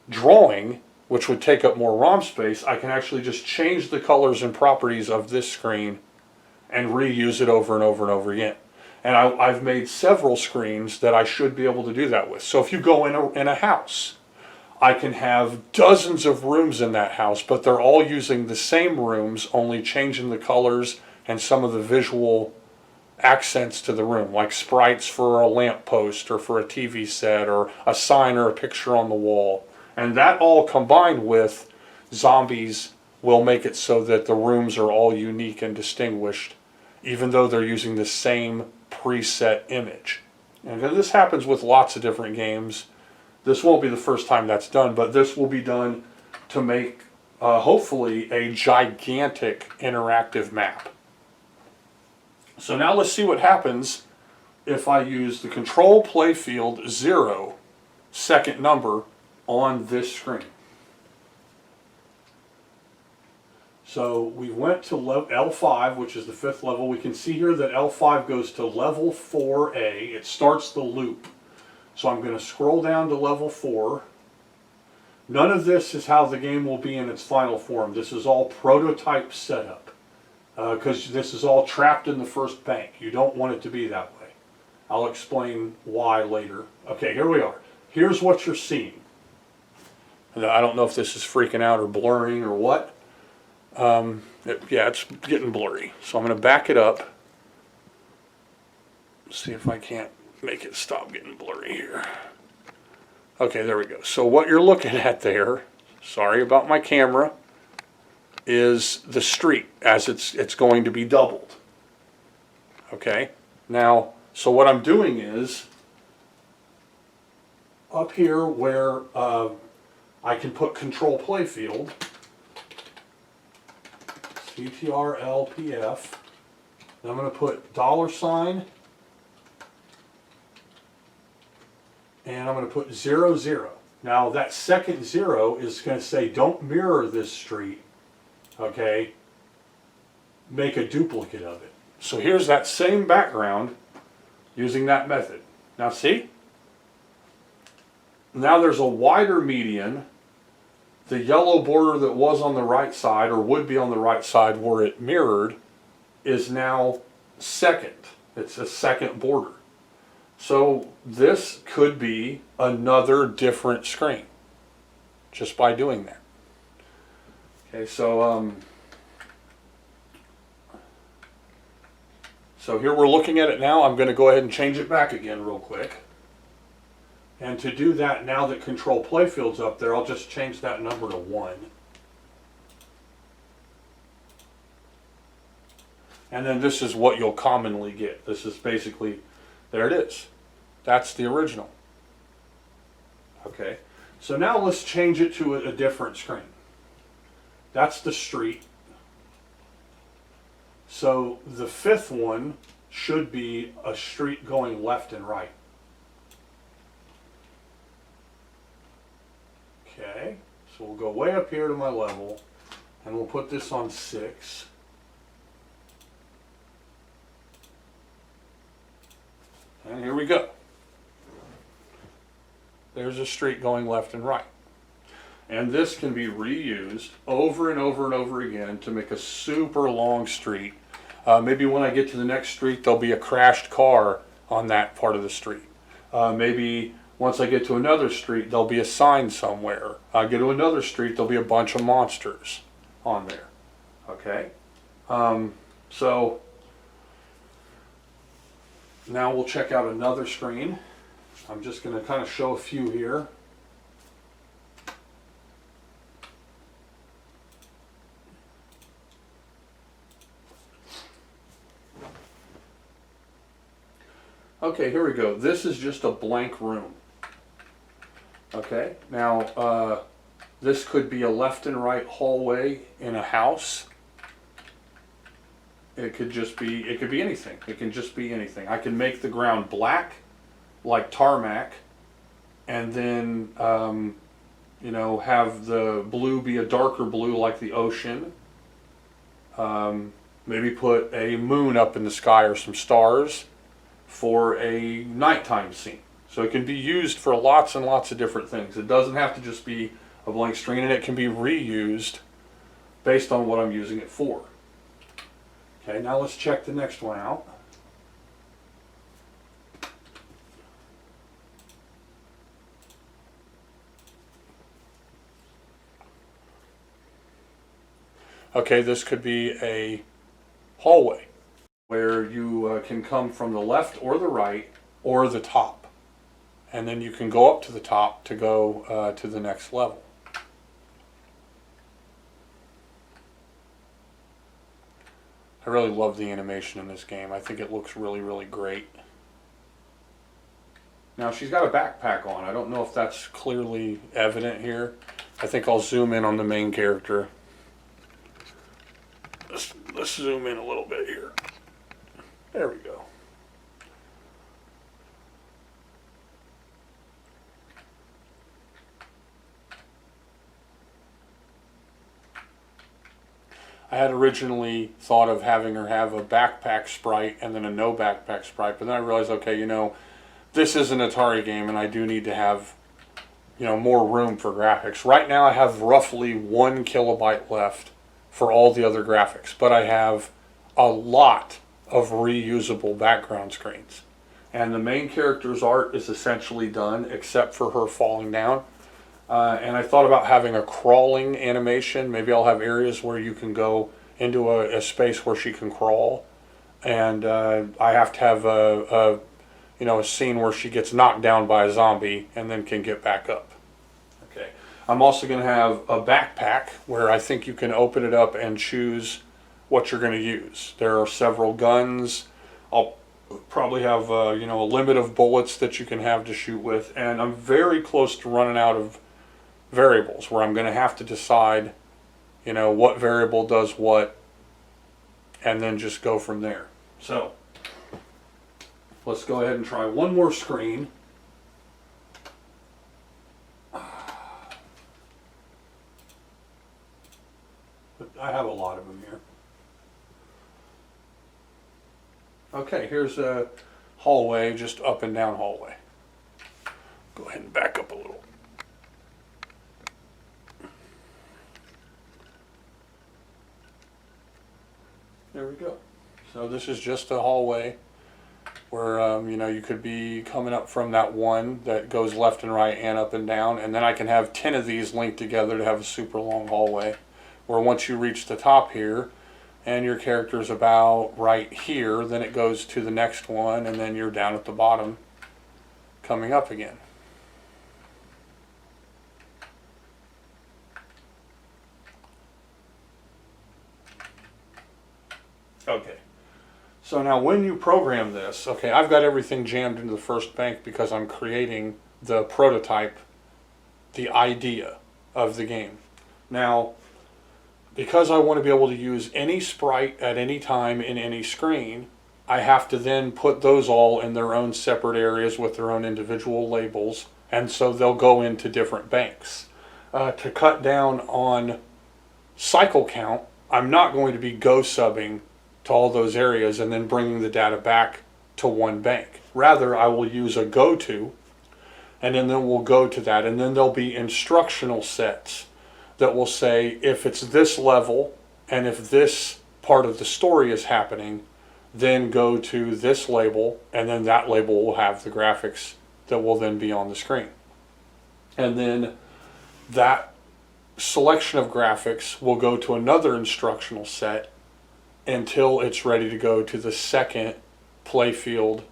drawing, which would take up more ROM space. I can actually just change the colors and properties of this screen and reuse it over and over and over again. And I've made several screens that I should be able to do that with. So if you go in a house, I can have dozens of rooms in that house, but they're all using the same rooms, only changing the colors and some of the visual accents to the room, like sprites for a lamp post or for a TV set or a sign or a picture on the wall. And that all combined with zombies will make it so that the rooms are all unique and distinguished, even though they're using the same preset image. And this happens with lots of different games. This won't be the first time that's done, but this will be done to make, hopefully, a gigantic interactive map. So now let's see what happens if I use the control playfield 0, second number, on this screen. So we went to L5, which is the 5th level. We can see here that L5 goes to level 4A. It starts the loop. So I'm going to scroll down to level 4. None of this is how the game will be in its final form. This is all prototype setup, because this is all trapped in the first bank. You don't want it to be that way. I'll explain why later. Okay, here we are. Here's what you're seeing. I don't know if this is freaking out or blurring or what. Yeah, it's getting blurry. So I'm going to back it up. See if I can't make it stop getting blurry here. Okay, there we go. So what you're looking at there, sorry about my camera, is the street as it's going to be doubled. Okay, now, so what I'm doing is, up here where I can put control playfield, CTRLPF, and I'm going to put $, and I'm going to put 0, 0. Now that second 0 is going to say don't mirror this street, okay, make a duplicate of it. So here's that same background using that method. Now see? Now there's a wider median. The yellow border that was on the right side, or would be on the right side where it mirrored, is now second. It's a second border. So this could be another different screen just by doing that. Okay, so here we're looking at it now. I'm going to go ahead and change it back again real quick. And to do that, now that control playfield's up there, I'll just change that number to 1. And then this is what you'll commonly get. This is basically, there it is. That's the original. Okay, so now let's change it to a different screen. That's the street. So the 5th one should be a street going left and right. Okay, so we'll go way up here to my level, and we'll put this on 6. And here we go. There's a street going left and right. And this can be reused over and over and over again to make a super long street. Maybe when I get to the next street, there'll be a crashed car on that part of the street. Maybe once I get to another street, there'll be a sign somewhere. I get to another street, there'll be a bunch of monsters on there. Okay? So now we'll check out another screen. I'm just going to kind of show a few here. Okay, here we go. This is just a blank room. Okay, now this could be a left and right hallway in a house. It could be anything. It can just be anything. I can make the ground black, like tarmac, and then have the blue be a darker blue like the ocean. Maybe put a moon up in the sky or some stars for a nighttime scene. So it can be used for lots and lots of different things. It doesn't have to just be a blank screen, and it can be reused based on what I'm using it for. Okay, now let's check the next one out. Okay, this could be a hallway where you can come from the left or the right or the top. and then you can go up to the top to go to the next level. I really love the animation in this game. I think it looks really, really great. Now she's got a backpack on. I don't know if that's clearly evident here. I think I'll zoom in on the main character. Let's zoom in a little bit here. There we go. I had originally thought of having her have a backpack sprite and then a no backpack sprite, but then I realized, okay, you know, this is an Atari game and I do need to have, you know, more room for graphics. Right now I have roughly 1 kilobyte left for all the other graphics, but I have a lot of reusable background screens. And the main character's art is essentially done except for her falling down. And I thought about having a crawling animation. Maybe I'll have areas where you can go into a space where she can crawl. And I have to have a scene where she gets knocked down by a zombie and then can get back up. Okay. I'm also going to have a backpack where I think you can open it up and choose what you're going to use. There are several guns. I'll probably have a limit of bullets that you can have to shoot with, and I'm very close to running out of variables where I'm going to have to decide, you know, what variable does what, and then just go from there. So let's go ahead and try one more screen. I have a lot of them here. Okay, here's a hallway, just up and down hallway. Go ahead and back up a little. There we go. So this is just a hallway where you could be coming up from that one that goes left and right and up and down, and then I can have 10 of these linked together to have a super long hallway where once you reach the top here and your character's about right here, then it goes to the next one, and then you're down at the bottom coming up again. Okay, so now when you program this, okay, I've got everything jammed into the first bank because I'm creating the prototype, the idea of the game. Now, because I want to be able to use any sprite at any time in any screen, I have to then put those all in their own separate areas with their own individual labels, and so they'll go into different banks. To cut down on cycle count, I'm not going to be go subbing to all those areas and then bringing the data back to one bank. Rather, I will use a go to, and then we'll go to that, and then there'll be instructional sets that will say if it's this level and if this part of the story is happening, then go to this label, and then that label will have the graphics that will then be on the screen. And then that selection of graphics will go to another instructional set until it's ready to go to the second playfield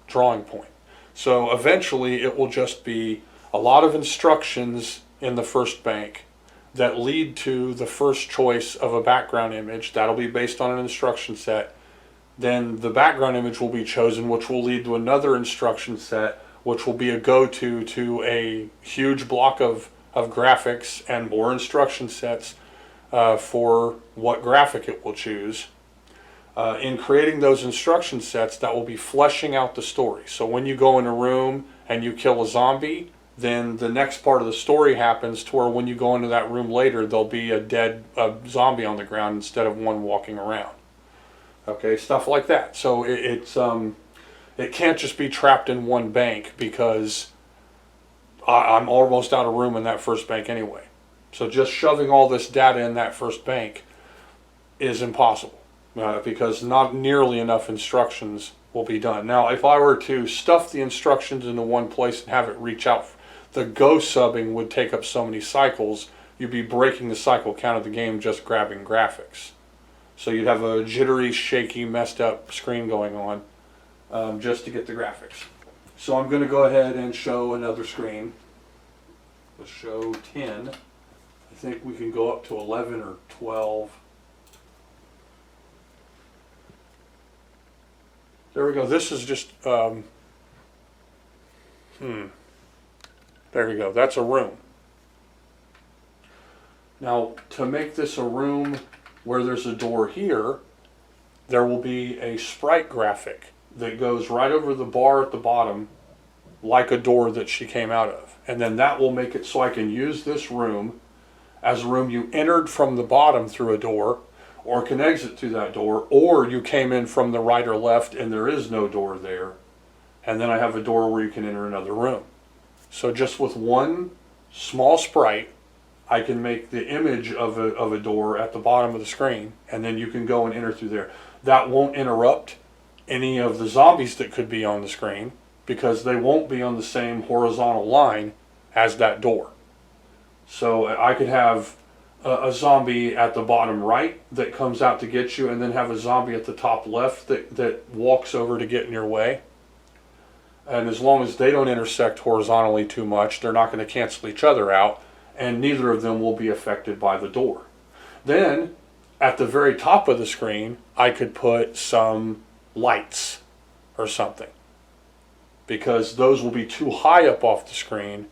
drawing point. So eventually it will just be a lot of instructions in the first bank that lead to the first choice of a background image. That'll be based on an instruction set. Then the background image will be chosen, which will lead to another instruction set, which will be a go-to to a huge block of graphics and more instruction sets for what graphic it will choose. In creating those instruction sets, that will be fleshing out the story. So when you go in a room and you kill a zombie, then the next part of the story happens to where when you go into that room later, there'll be a dead zombie on the ground instead of one walking around. Okay, stuff like that. So it can't just be trapped in one bank because I'm almost out of room in that first bank anyway. So just shoving all this data in that first bank is impossible because not nearly enough instructions will be done. Now, if I were to stuff the instructions into one place and have it reach out, the go subbing would take up so many cycles, you'd be breaking the cycle count of the game just grabbing graphics. So you'd have a jittery, shaky, messed up screen going on just to get the graphics. So I'm going to go ahead and show another screen. Let's show 10. I think we can go up to 11 or 12. There we go. This is just, there we go. That's a room. Now, to make this a room where there's a door here, there will be a sprite graphic that goes right over the bar at the bottom, like a door that she came out of. And then that will make it so I can use this room as a room you entered from the bottom through a door, or can exit through that door, or you came in from the right or left and there is no door there. And then I have a door where you can enter another room. So just with one small sprite, I can make the image of a door at the bottom of the screen, and then you can go and enter through there. That won't interrupt any of the zombies that could be on the screen, because they won't be on the same horizontal line as that door. So I could have a zombie at the bottom right that comes out to get you, and then have a zombie at the top left that walks over to get in your way. And as long as they don't intersect horizontally too much, they're not going to cancel each other out, and neither of them will be affected by the door. Then, at the very top of the screen, I could put some lights or something, because those will be too high up off the screen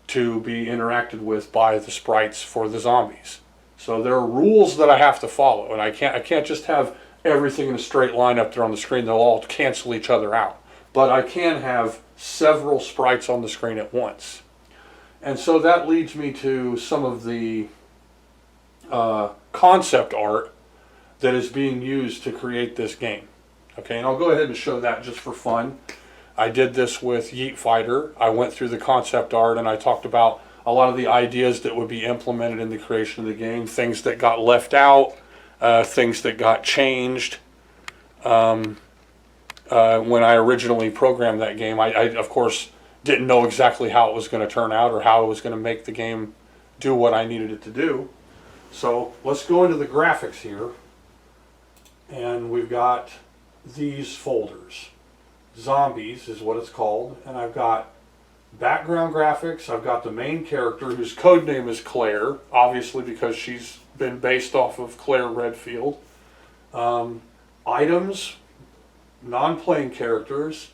to be interacted with by the sprites for the zombies. So there are rules that I have to follow, and I can't just have everything in a straight line up there on the screen. They'll all cancel each other out. But I can have several sprites on the screen at once. And so that leads me to some of the concept art that is being used to create this game. Okay, and I'll go ahead and show that just for fun. I did this with Yeet Fighter. I went through the concept art and I talked about a lot of the ideas that would be implemented in the creation of the game, things that got left out, things that got changed. When I originally programmed that game, I of course didn't know exactly how it was going to turn out or how it was going to make the game do what I needed it to do. So let's go into the graphics here, and we've got these folders. Zombies is what it's called, and I've got background graphics. I've got the main character whose code name is Claire, obviously because she's been based off of Claire Redfield. Items, non-playing characters,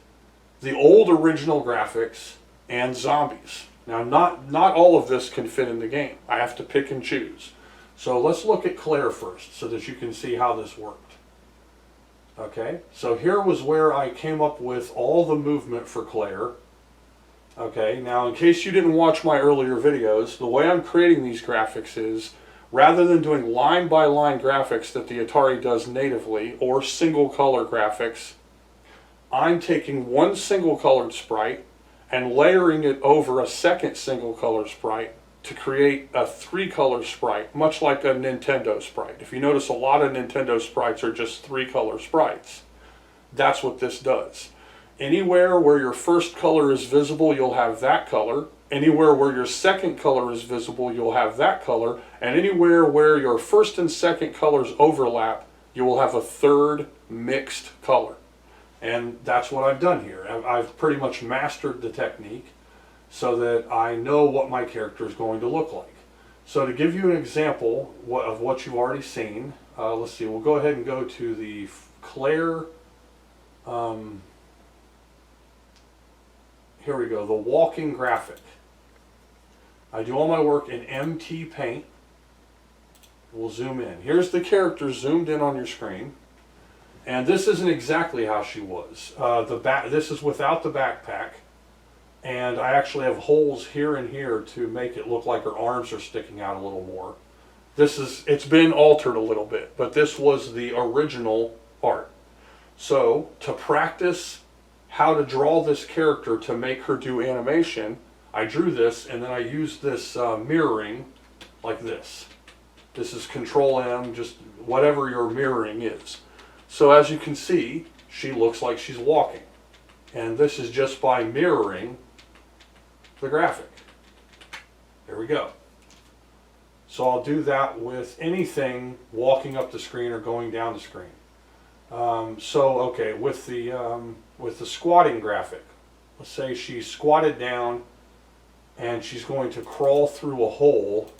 the old original graphics, and zombies. Now, not all of this can fit in the game. I have to pick and choose. So let's look at Claire first so that you can see how this worked. Okay, so here was where I came up with all the movement for Claire. Okay, now in case you didn't watch my earlier videos, the way I'm creating these graphics is, rather than doing line by line graphics that the Atari does natively, or single color graphics, I'm taking one single colored sprite and layering it over a second single color sprite to create a three color sprite, much like a Nintendo sprite. If you notice, a lot of Nintendo sprites are just three color sprites. That's what this does. Anywhere where your first color is visible, you'll have that color. Anywhere where your second color is visible, you'll have that color. And anywhere where your first and second colors overlap, you will have a third mixed color. And that's what I've done here. I've pretty much mastered the technique so that I know what my character is going to look like. So to give you an example of what you've already seen, let's see, we'll go ahead and go to the Claire, here we go, the walking graphic. I do all my work in MT Paint. We'll zoom in. Here's the character zoomed in on your screen. And this isn't exactly how she was. This is without the backpack. And I actually have holes here and here to make it look like her arms are sticking out a little more. It's been altered a little bit, but this was the original art. So to practice how to draw this character to make her do animation, I drew this and then I used this mirroring like this. This is Control M, just whatever your mirroring is. So as you can see, she looks like she's walking. And this is just by mirroring the graphic. There we go. So I'll do that with anything walking up the screen or going down the screen. Okay, with the squatting graphic, let's say she's squatted down and she's going to crawl through a hole.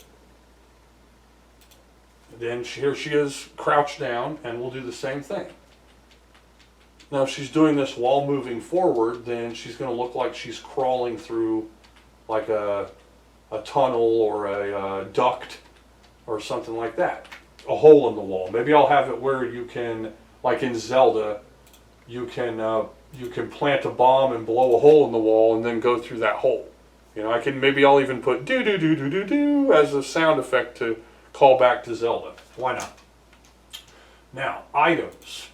Then here she is crouched down, and we'll do the same thing. Now if she's doing this while moving forward, then she's going to look like she's crawling through like a tunnel or a duct or something like that. A hole in the wall. Maybe I'll have it where you can, like in Zelda, you can plant a bomb and blow a hole in the wall and then go through that hole. You know, maybe I'll even put do do do do do do as a sound effect to call back to Zelda. Why not? Now, items.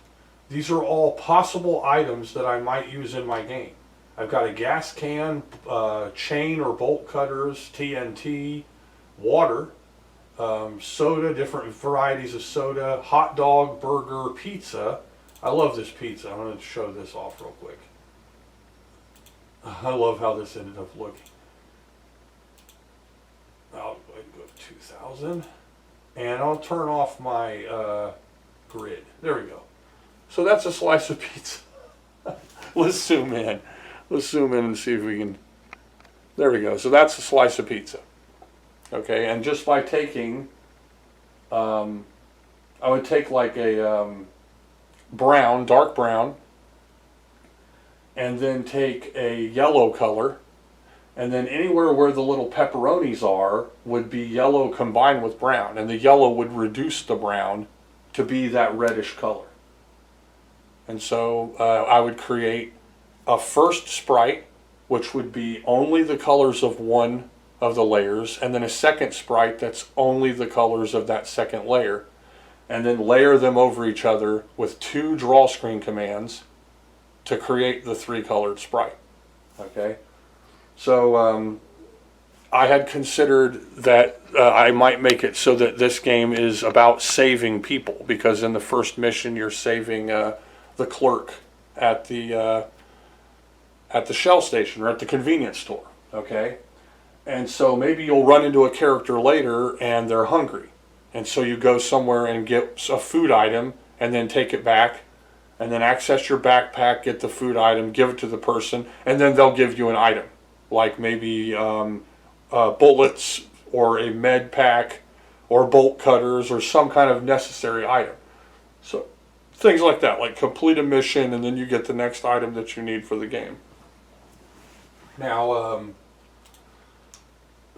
These are all possible items that I might use in my game. I've got a gas can, chain or bolt cutters, TNT, water, soda, different varieties of soda, hot dog, burger, pizza. I love this pizza. I'm going to show this off real quick. I love how this ended up looking. I'll go 2000. And I'll turn off my grid. There we go. So that's a slice of pizza. Let's zoom in. Let's zoom in and see if we can. There we go. So that's a slice of pizza. Okay, and just by taking, I would take like a brown, dark brown, and then take a yellow color, and then anywhere where the little pepperonis are would be yellow combined with brown, and the yellow would reduce the brown to be that reddish color. And so I would create a first sprite, which would be only the colors of one of the layers, and then a second sprite that's only the colors of that second layer, and then layer them over each other with 2 draw screen commands to create the 3-colored sprite. Okay, so I had considered that I might make it so that this game is about saving people, because in the first mission you're saving the clerk at the Shell station or at the convenience store. Okay, and so maybe you'll run into a character later and they're hungry, and so you go somewhere and get a food item and then take it back, and then access your backpack, get the food item, give it to the person, and then they'll give you an item, like maybe bullets or a med pack or bolt cutters or some kind of necessary item. So things like that, like complete a mission and then you get the next item that you need for the game. Now,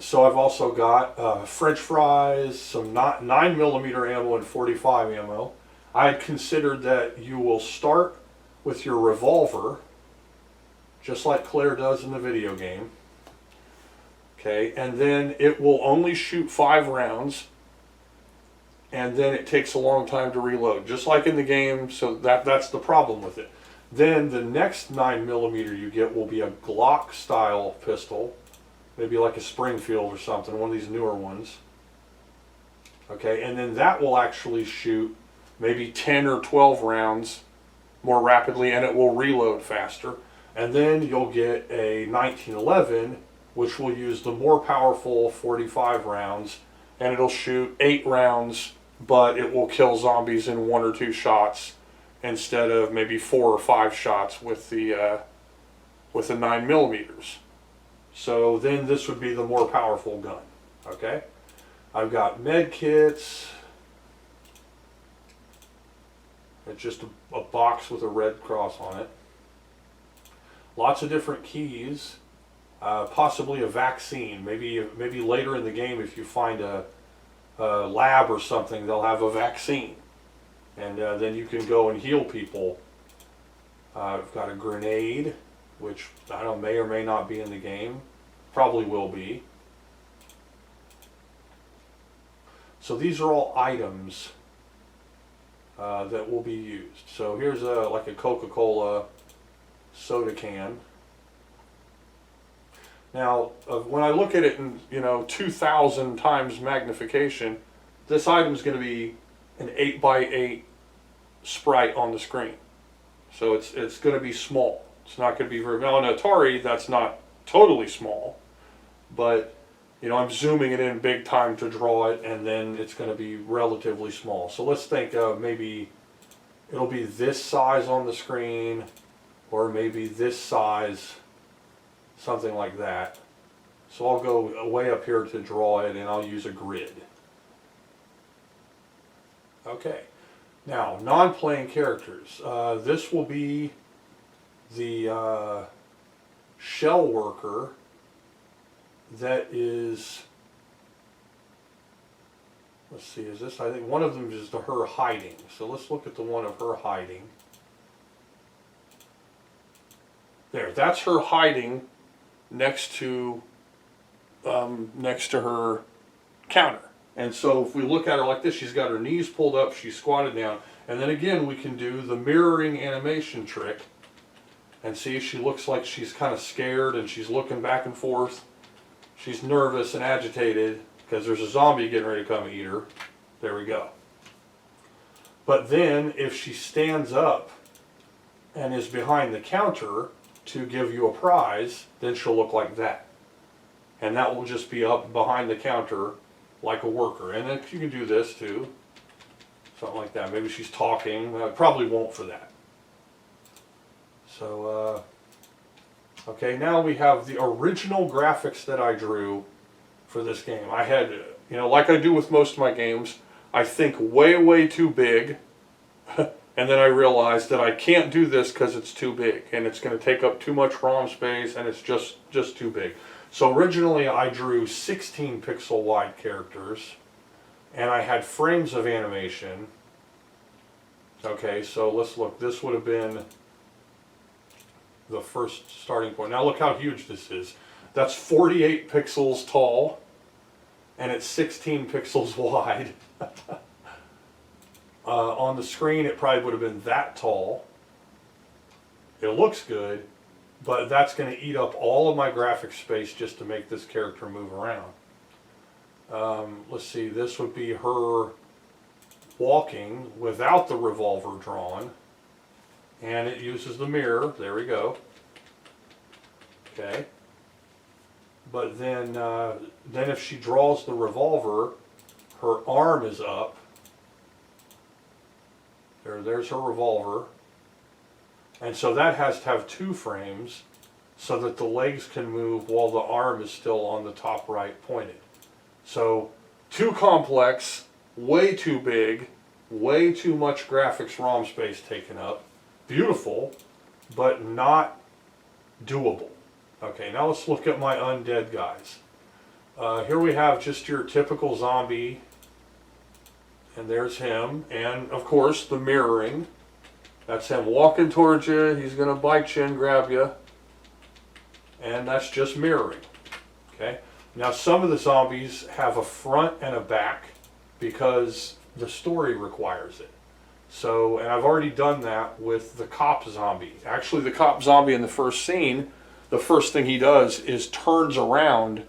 so I've also got French fries, some 9mm ammo and 45 ammo. I had considered that you will start with your revolver, just like Claire does in the video game. Okay, and then it will only shoot 5 rounds, and then it takes a long time to reload, just like in the game, so that's the problem with it. Then the next 9mm you get will be a Glock style pistol, maybe like a Springfield or something, one of these newer ones. Okay, and then that will actually shoot maybe 10 or 12 rounds more rapidly, and it will reload faster. And then you'll get a 1911, which will use the more powerful 45 rounds, and it'll shoot 8 rounds, but it will kill zombies in 1 or 2 shots instead of maybe 4 or 5 shots with the 9mm. So then this would be the more powerful gun. Okay, I've got med kits. It's just a box with a red cross on it. Lots of different keys. Possibly a vaccine. Maybe later in the game, if you find a lab or something, they'll have a vaccine, and then you can go and heal people. I've got a grenade, which I don't know, may or may not be in the game. Probably will be. So these are all items that will be used. So here's like a Coca-Cola soda can. Now, when I look at it in 2,000 times magnification, this item is going to be an 8x8 sprite on the screen. So it's going to be small. It's not going to be very. Now on Atari, that's not totally small, but I'm zooming it in big time to draw it, and then it's going to be relatively small. So let's think maybe it'll be this size on the screen, or maybe this size something like that. So I'll go way up here to draw it, and I'll use a grid. Okay, now non-playing characters. This will be the shell worker that is, let's see, is this, I think one of them is her hiding. So let's look at the one of her hiding. There, that's her hiding next to her counter. And so if we look at her like this, she's got her knees pulled up, she's squatted down, and then again we can do the mirroring animation trick and see she looks like she's kind of scared and she's looking back and forth. She's nervous and agitated because there's a zombie getting ready to come eat her. There we go. But then if she stands up and is behind the counter to give you a prize, then she'll look like that. And that will just be up behind the counter like a worker. And then you can do this too. Something like that. Maybe she's talking. I probably won't for that. So, okay, now we have the original graphics that I drew for this game. I had, you know, like I do with most of my games, I think way too big. And then I realized that I can't do this because it's too big. And it's going to take up too much ROM space, and it's just too big. So originally I drew 16 pixel wide characters, and I had frames of animation. Okay, so let's look. This would have been the first starting point. Now look how huge this is. That's 48 pixels tall, and it's 16 pixels wide. On the screen it probably would have been that tall. It looks good, but that's going to eat up all of my graphic space just to make this character move around. Let's see, this would be her walking without the revolver drawn, and it uses the mirror. There we go. Okay. But then if she draws the revolver, her arm is up. There's her revolver. And so that has to have 2 frames so that the legs can move while the arm is still on the top right pointed. So too complex, way too big, way too much graphics ROM space taken up. Beautiful, but not doable. Okay, now let's look at my undead guys. Here we have just your typical zombie. And there's him. And of course the mirroring. That's him walking towards you. He's going to bite you and grab you. And that's just mirroring. Okay. Now some of the zombies have a front and a back because the story requires it. So, and I've already done that with the cop zombie. Actually, the cop zombie in the first scene, the first thing he does is turns around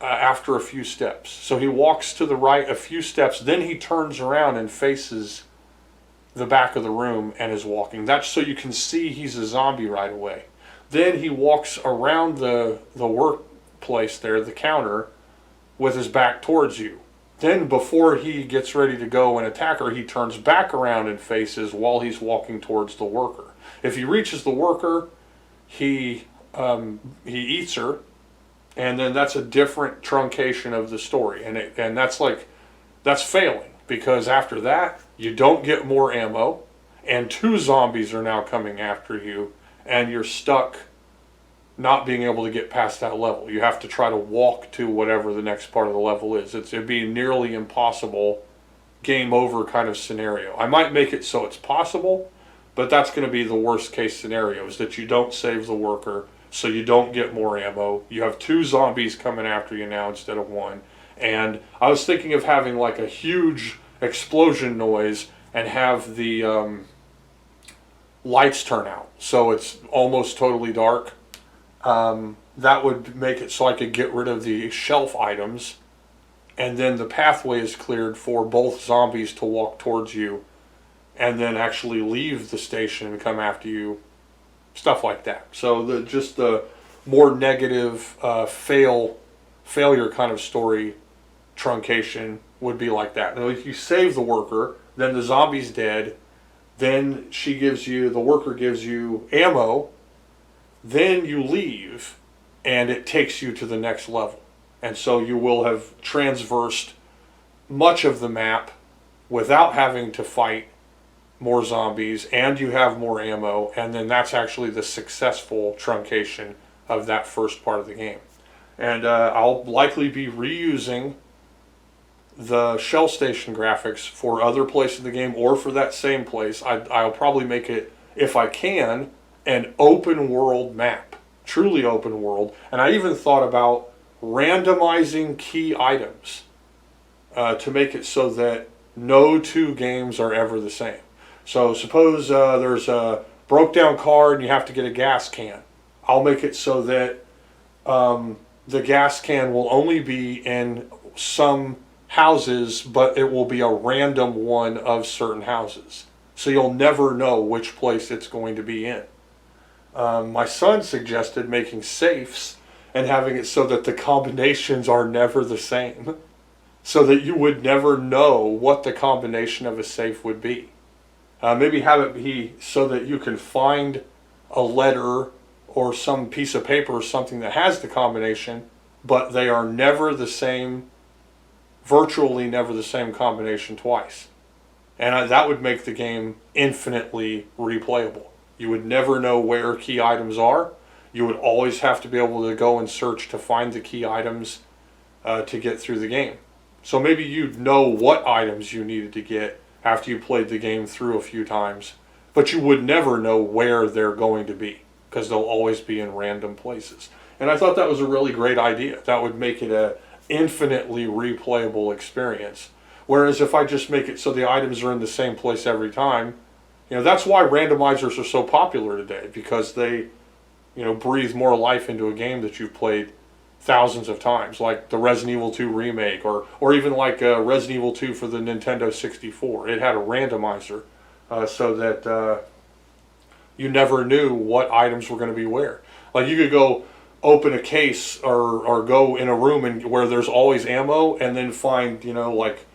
after a few steps. So he walks to the right a few steps, then he turns around and faces the back of the room and is walking. That's so you can see he's a zombie right away. Then he walks around the workplace there, the counter, with his back towards you. Then before he gets ready to go and attack her, he turns back around and faces while he's walking towards the worker. If he reaches the worker, he eats her, and then that's a different truncation of the story. And that's failing, because after that, you don't get more ammo, and 2 zombies are now coming after you, and you're stuck not being able to get past that level. You have to try to walk to whatever the next part of the level is. It'd be nearly impossible, game over kind of scenario. I might make it so it's possible, but that's going to be the worst case scenario, is that you don't save the worker, so you don't get more ammo. You have 2 zombies coming after you now instead of 1. And I was thinking of having like a huge explosion noise and have the lights turn out so it's almost totally dark. That would make it so I could get rid of the shelf items, and then the pathway is cleared for both zombies to walk towards you and then actually leave the station and come after you. Stuff like that. So just the more negative failure kind of story truncation would be like that. Now if you save the worker, then the zombie's dead, then the worker gives you ammo, then you leave, and it takes you to the next level. And so you will have transversed much of the map without having to fight more zombies, and you have more ammo, and then that's actually the successful truncation of that first part of the game. And I'll likely be reusing the shell station graphics for other places in the game or for that same place. I'll probably make it, if I can, an open world map, truly open world. And I even thought about randomizing key items to make it so that no two games are ever the same. So suppose there's a broke down car and you have to get a gas can. I'll make it so that the gas can will only be in some houses, but it will be a random one of certain houses. So you'll never know which place it's going to be in. My son suggested making safes and having it so that the combinations are never the same, so that you would never know what the combination of a safe would be. Maybe have it be so that you can find a letter or some piece of paper or something that has the combination, but they are never the same, virtually never the same combination twice. And that would make the game infinitely replayable. You would never know where key items are. You would always have to be able to go and search to find the key items to get through the game. So maybe you'd know what items you needed to get after you played the game through a few times, but you would never know where they're going to be because they'll always be in random places. And I thought that was a really great idea. That would make it an infinitely replayable experience. Whereas if I just make it so the items are in the same place every time, that's why randomizers are so popular today, because they, breathe more life into a game that you've played thousands of times, like the Resident Evil 2 remake, or even like Resident Evil 2 for the Nintendo 64. It had a randomizer so that you never knew what items were going to be where. Like you could go open a case or go in a room where there's always ammo and then find, like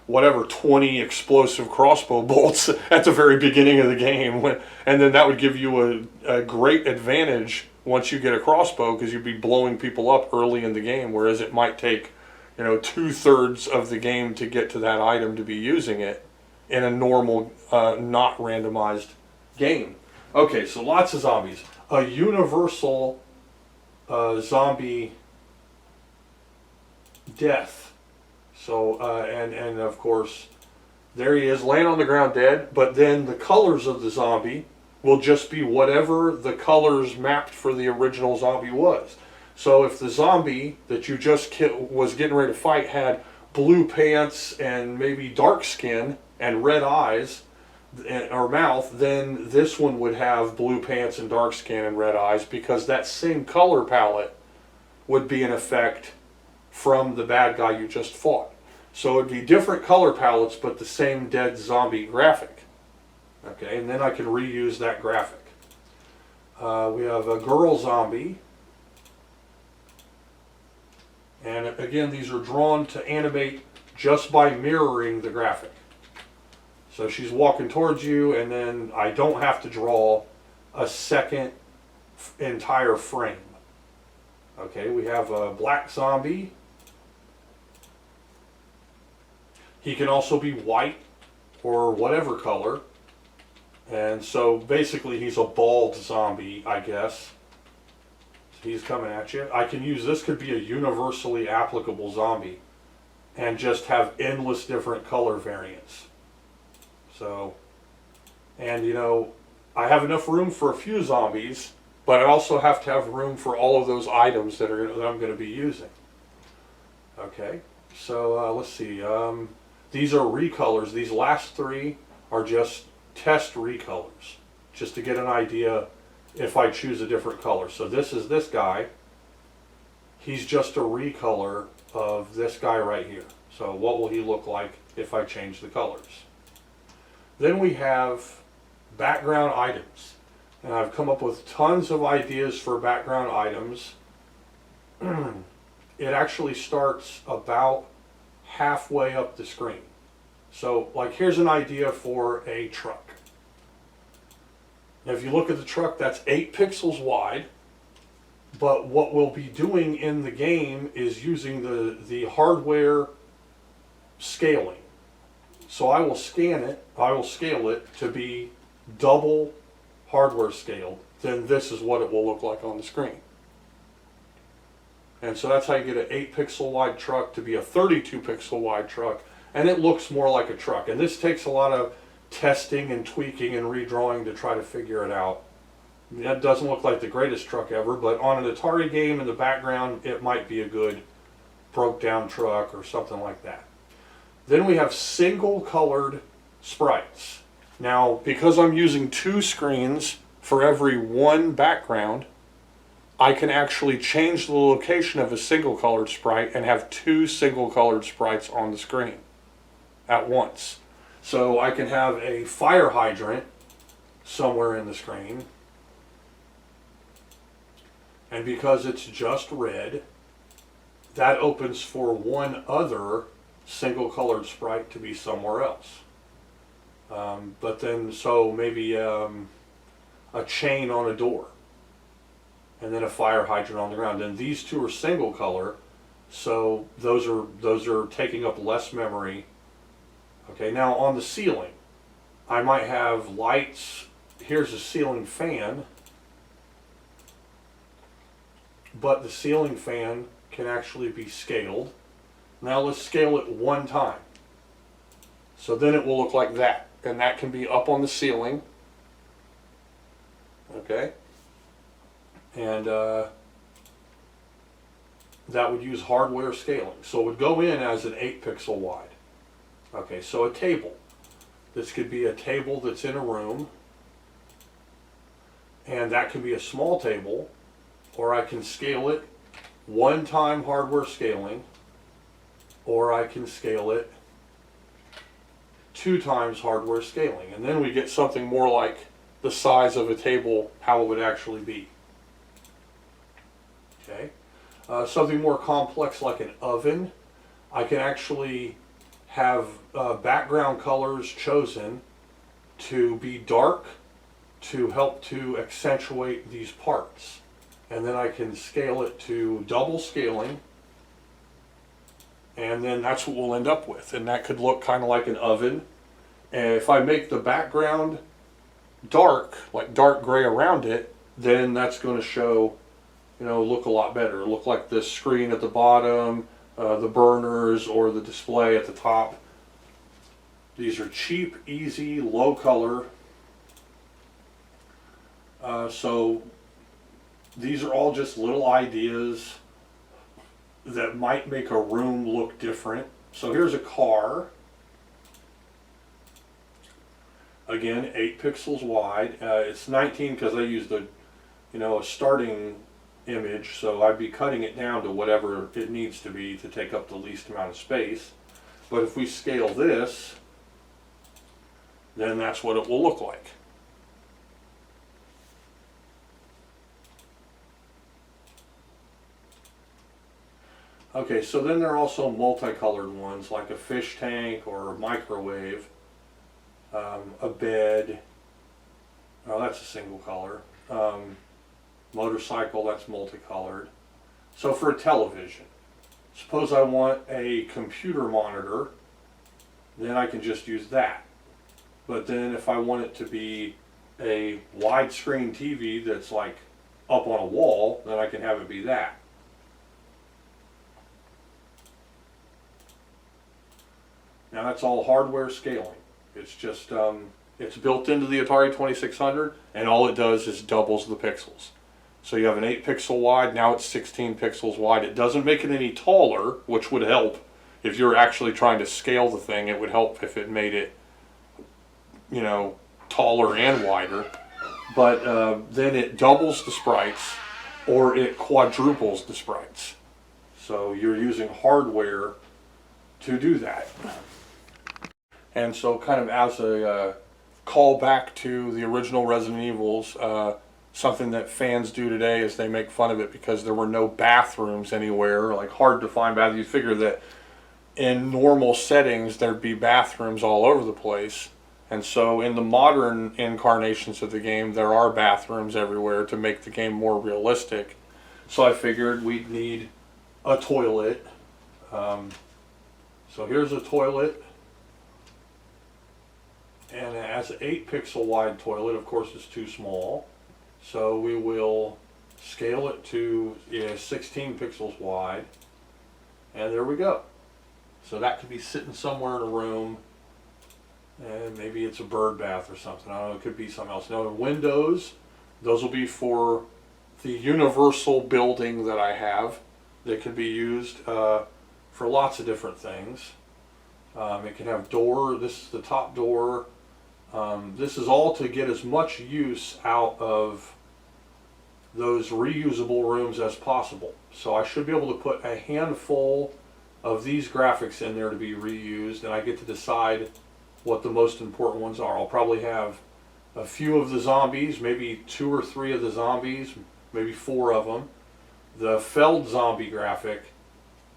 whatever, 20 explosive crossbow bolts at the very beginning of the game. And then that would give you a great advantage once you get a crossbow, because you'd be blowing people up early in the game, whereas it might take, 2/3 of the game to get to that item to be using it in a normal, not randomized game. Okay, so lots of zombies. A universal zombie death. So, and of course, there he is, laying on the ground dead, but then the colors of the zombie will just be whatever the colors mapped for the original zombie was. So if the zombie that you just was getting ready to fight had blue pants and maybe dark skin and red eyes or mouth, then this one would have blue pants and dark skin and red eyes, because that same color palette would be in effect from the bad guy you just fought. So it'd be different color palettes, but the same dead zombie graphic. Okay, and then I can reuse that graphic. We have a girl zombie. And again, these are drawn to animate just by mirroring the graphic. So she's walking towards you, and then I don't have to draw a second entire frame. Okay, we have a black zombie. He can also be white or whatever color. And so basically he's a bald zombie, I guess. So he's coming at you. I can use, this could be a universally applicable zombie and just have endless different color variants. So, and I have enough room for a few zombies, but I also have to have room for all of those items that I'm going to be using. Okay, so let's see. These are recolors. These last three are just test recolors, just to get an idea if I choose a different color. So this is this guy. He's just a recolor of this guy right here. So what will he look like if I change the colors? Then we have background items. And I've come up with tons of ideas for background items. It actually starts about halfway up the screen. So, like, here's an idea for a truck. Now, if you look at the truck, that's 8 pixels wide, But what we'll be doing in the game is using the hardware scaling. So I will scale it to be double hardware scaled. Then this is what it will look like on the screen. And so that's how you get an 8 pixel wide truck to be a 32 pixel wide truck. And it looks more like a truck. And this takes a lot of testing and tweaking and redrawing to try to figure it out. That doesn't look like the greatest truck ever, but on an Atari game in the background, it might be a good broke down truck or something like that. Then we have single colored sprites. Now, because I'm using 2 screens for every one background, I can actually change the location of a single colored sprite and have 2 single colored sprites on the screen at once. So I can have a fire hydrant somewhere in the screen, and because it's just red, that opens for one other single colored sprite to be somewhere else. But then, so maybe a chain on a door, and then a fire hydrant on the ground. And these 2 are single color, so those are taking up less memory. Okay, now on the ceiling, I might have lights. Here's a ceiling fan, but the ceiling fan can actually be scaled. Now let's scale it 1 time. So then it will look like that, and that can be up on the ceiling. Okay, and that would use hardware scaling. So it would go in as an 8 pixel wide. Okay, so a table. This could be a table that's in a room, and that can be a small table, or I can scale it 1 time hardware scaling, or I can scale it 2 times hardware scaling. And then we get something more like the size of a table, how it would actually be. Okay, something more complex like an oven. I can actually have background colors chosen to be dark to help to accentuate these parts. And then I can scale it to double scaling, and then that's what we'll end up with. And that could look kind of like an oven. And if I make the background dark, like dark gray around it, then that's going to show, look a lot better. It'll look like the screen at the bottom, the burners, or the display at the top. These are cheap, easy, low color. So these are all just little ideas that might make a room look different. So here's a car. Again, 8 pixels wide. It's 19 because I used a starting image, so I'd be cutting it down to whatever it needs to be to take up the least amount of space. But if we scale this, then that's what it will look like. Okay, so then there are also multicolored ones like a fish tank or a microwave, a bed. Oh, that's a single color. Motorcycle, that's multicolored. So for a television, suppose I want a computer monitor, then I can just use that. But then if I want it to be a widescreen TV that's like up on a wall, then I can have it be that. Now that's all hardware scaling. It's just, it's built into the Atari 2600, and all it does is doubles the pixels. So you have an 8 pixel wide, now it's 16 pixels wide. It doesn't make it any taller, which would help. If you're actually trying to scale the thing, it would help if it made it, taller and wider. But then it doubles the sprites, or it quadruples the sprites. So you're using hardware to do that. And so kind of as a call back to the original Resident Evils, something that fans do today is they make fun of it because there were no bathrooms anywhere, like hard to find bathrooms. You figure that in normal settings there'd be bathrooms all over the place. And so in the modern incarnations of the game, there are bathrooms everywhere to make the game more realistic. So I figured we'd need a toilet. So here's a toilet. And it has an 8 pixel wide toilet. Of course, it's too small. So we will scale it to 16 pixels wide. And there we go. So that could be sitting somewhere in a room. And maybe it's a bird bath or something. I don't know, it could be something else. Now the windows, those will be for the universal building that I have that can be used for lots of different things. It can have door, this is the top door. This is all to get as much use out of those reusable rooms as possible. So I should be able to put a handful of these graphics in there to be reused, and I get to decide what the most important ones are. I'll probably have a few of the zombies, maybe 2 or 3 of the zombies, maybe 4 of them. The Feld zombie graphic,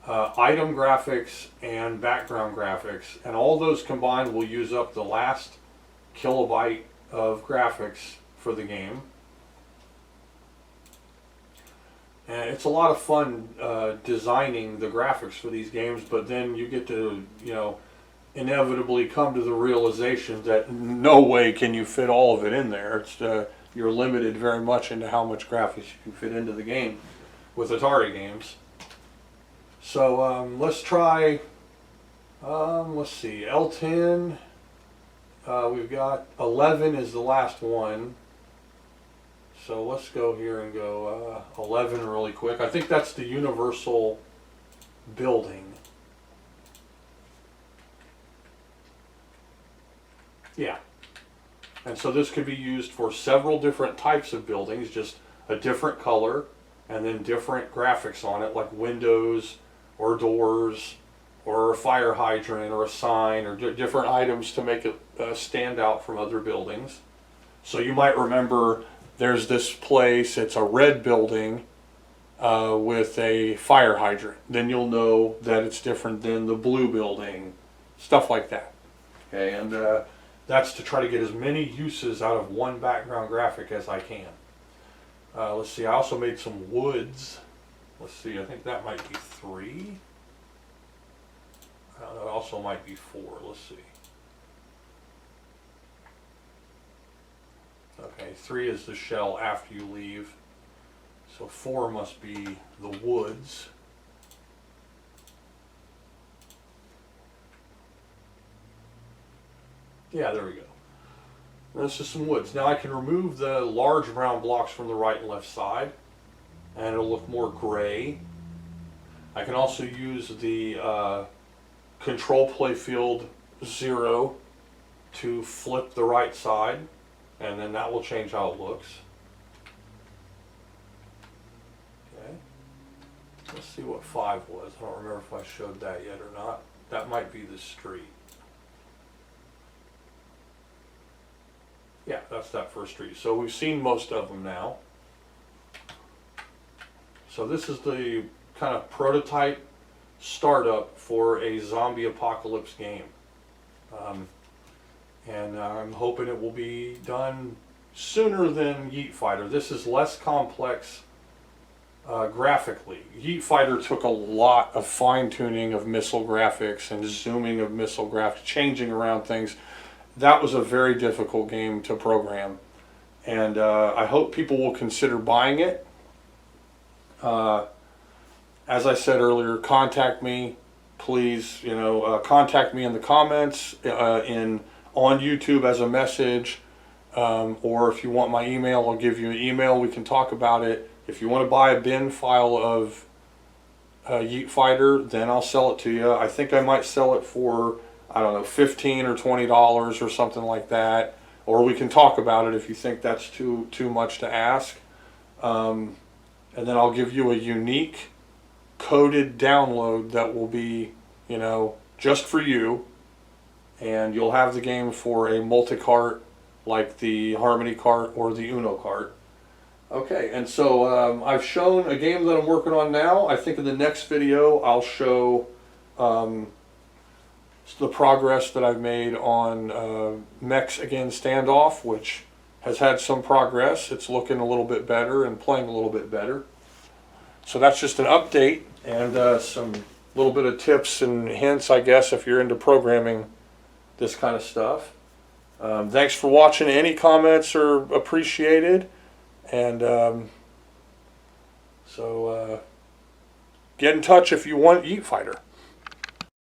item graphics, and background graphics, and all those combined will use up the last kilobyte of graphics for the game. And it's a lot of fun designing the graphics for these games, but then you get to, inevitably come to the realization that no way can you fit all of it in there. It's you're limited very much into how much graphics you can fit into the game with Atari games. So let's try, let's see, L10, we've got 11 is the last one. So let's go here and go 11 really quick. I think that's the universal building. Yeah. And so this could be used for several different types of buildings, just a different color and then different graphics on it, like windows or doors or a fire hydrant or a sign or different items to make it stand out from other buildings. So you might remember there's this place, it's a red building with a fire hydrant. Then you'll know that it's different than the blue building, stuff like that. Okay, and that's to try to get as many uses out of one background graphic as I can. Let's see, I also made some woods. Let's see, I think that might be 3. That also might be 4, let's see. Okay, 3 is the shell after you leave. So 4 must be the woods. Yeah, there we go. This is some woods. Now I can remove the large round blocks from the right and left side, and it'll look more gray. I can also use the control playfield 0 to flip the right side, and then that will change how it looks. Okay. Let's see what 5 was. I don't remember if I showed that yet or not. That might be the street. Yeah, that's that first street. So we've seen most of them now. So this is the kind of prototype startup for a zombie apocalypse game. And I'm hoping it will be done sooner than Yeet Fighter. This is less complex graphically. Yeet Fighter took a lot of fine-tuning of missile graphics and zooming of missile graphics, changing around things. That was a very difficult game to program, and I hope people will consider buying it. As I said earlier, contact me, please. Contact me in the comments, on YouTube as a message, or if you want my email, I'll give you an email. We can talk about it. If you want to buy a bin file of Yeet Fighter, then I'll sell it to you. I think I might sell it for, I don't know, $15 or $20 or something like that. Or we can talk about it if you think that's too much to ask. And then I'll give you a unique coded download that will be, just for you. And you'll have the game for a multi-cart like the Harmony cart or the Uno cart. Okay, and so I've shown a game that I'm working on now. I think in the next video I'll show the progress that I've made on Mechs Against Standoff, which has had some progress. It's looking a little bit better and playing a little bit better. So that's just an update and some little bit of tips and hints, I guess, if you're into programming this kind of stuff. Thanks for watching. Any comments are appreciated. And so get in touch if you want Yeet Fighter.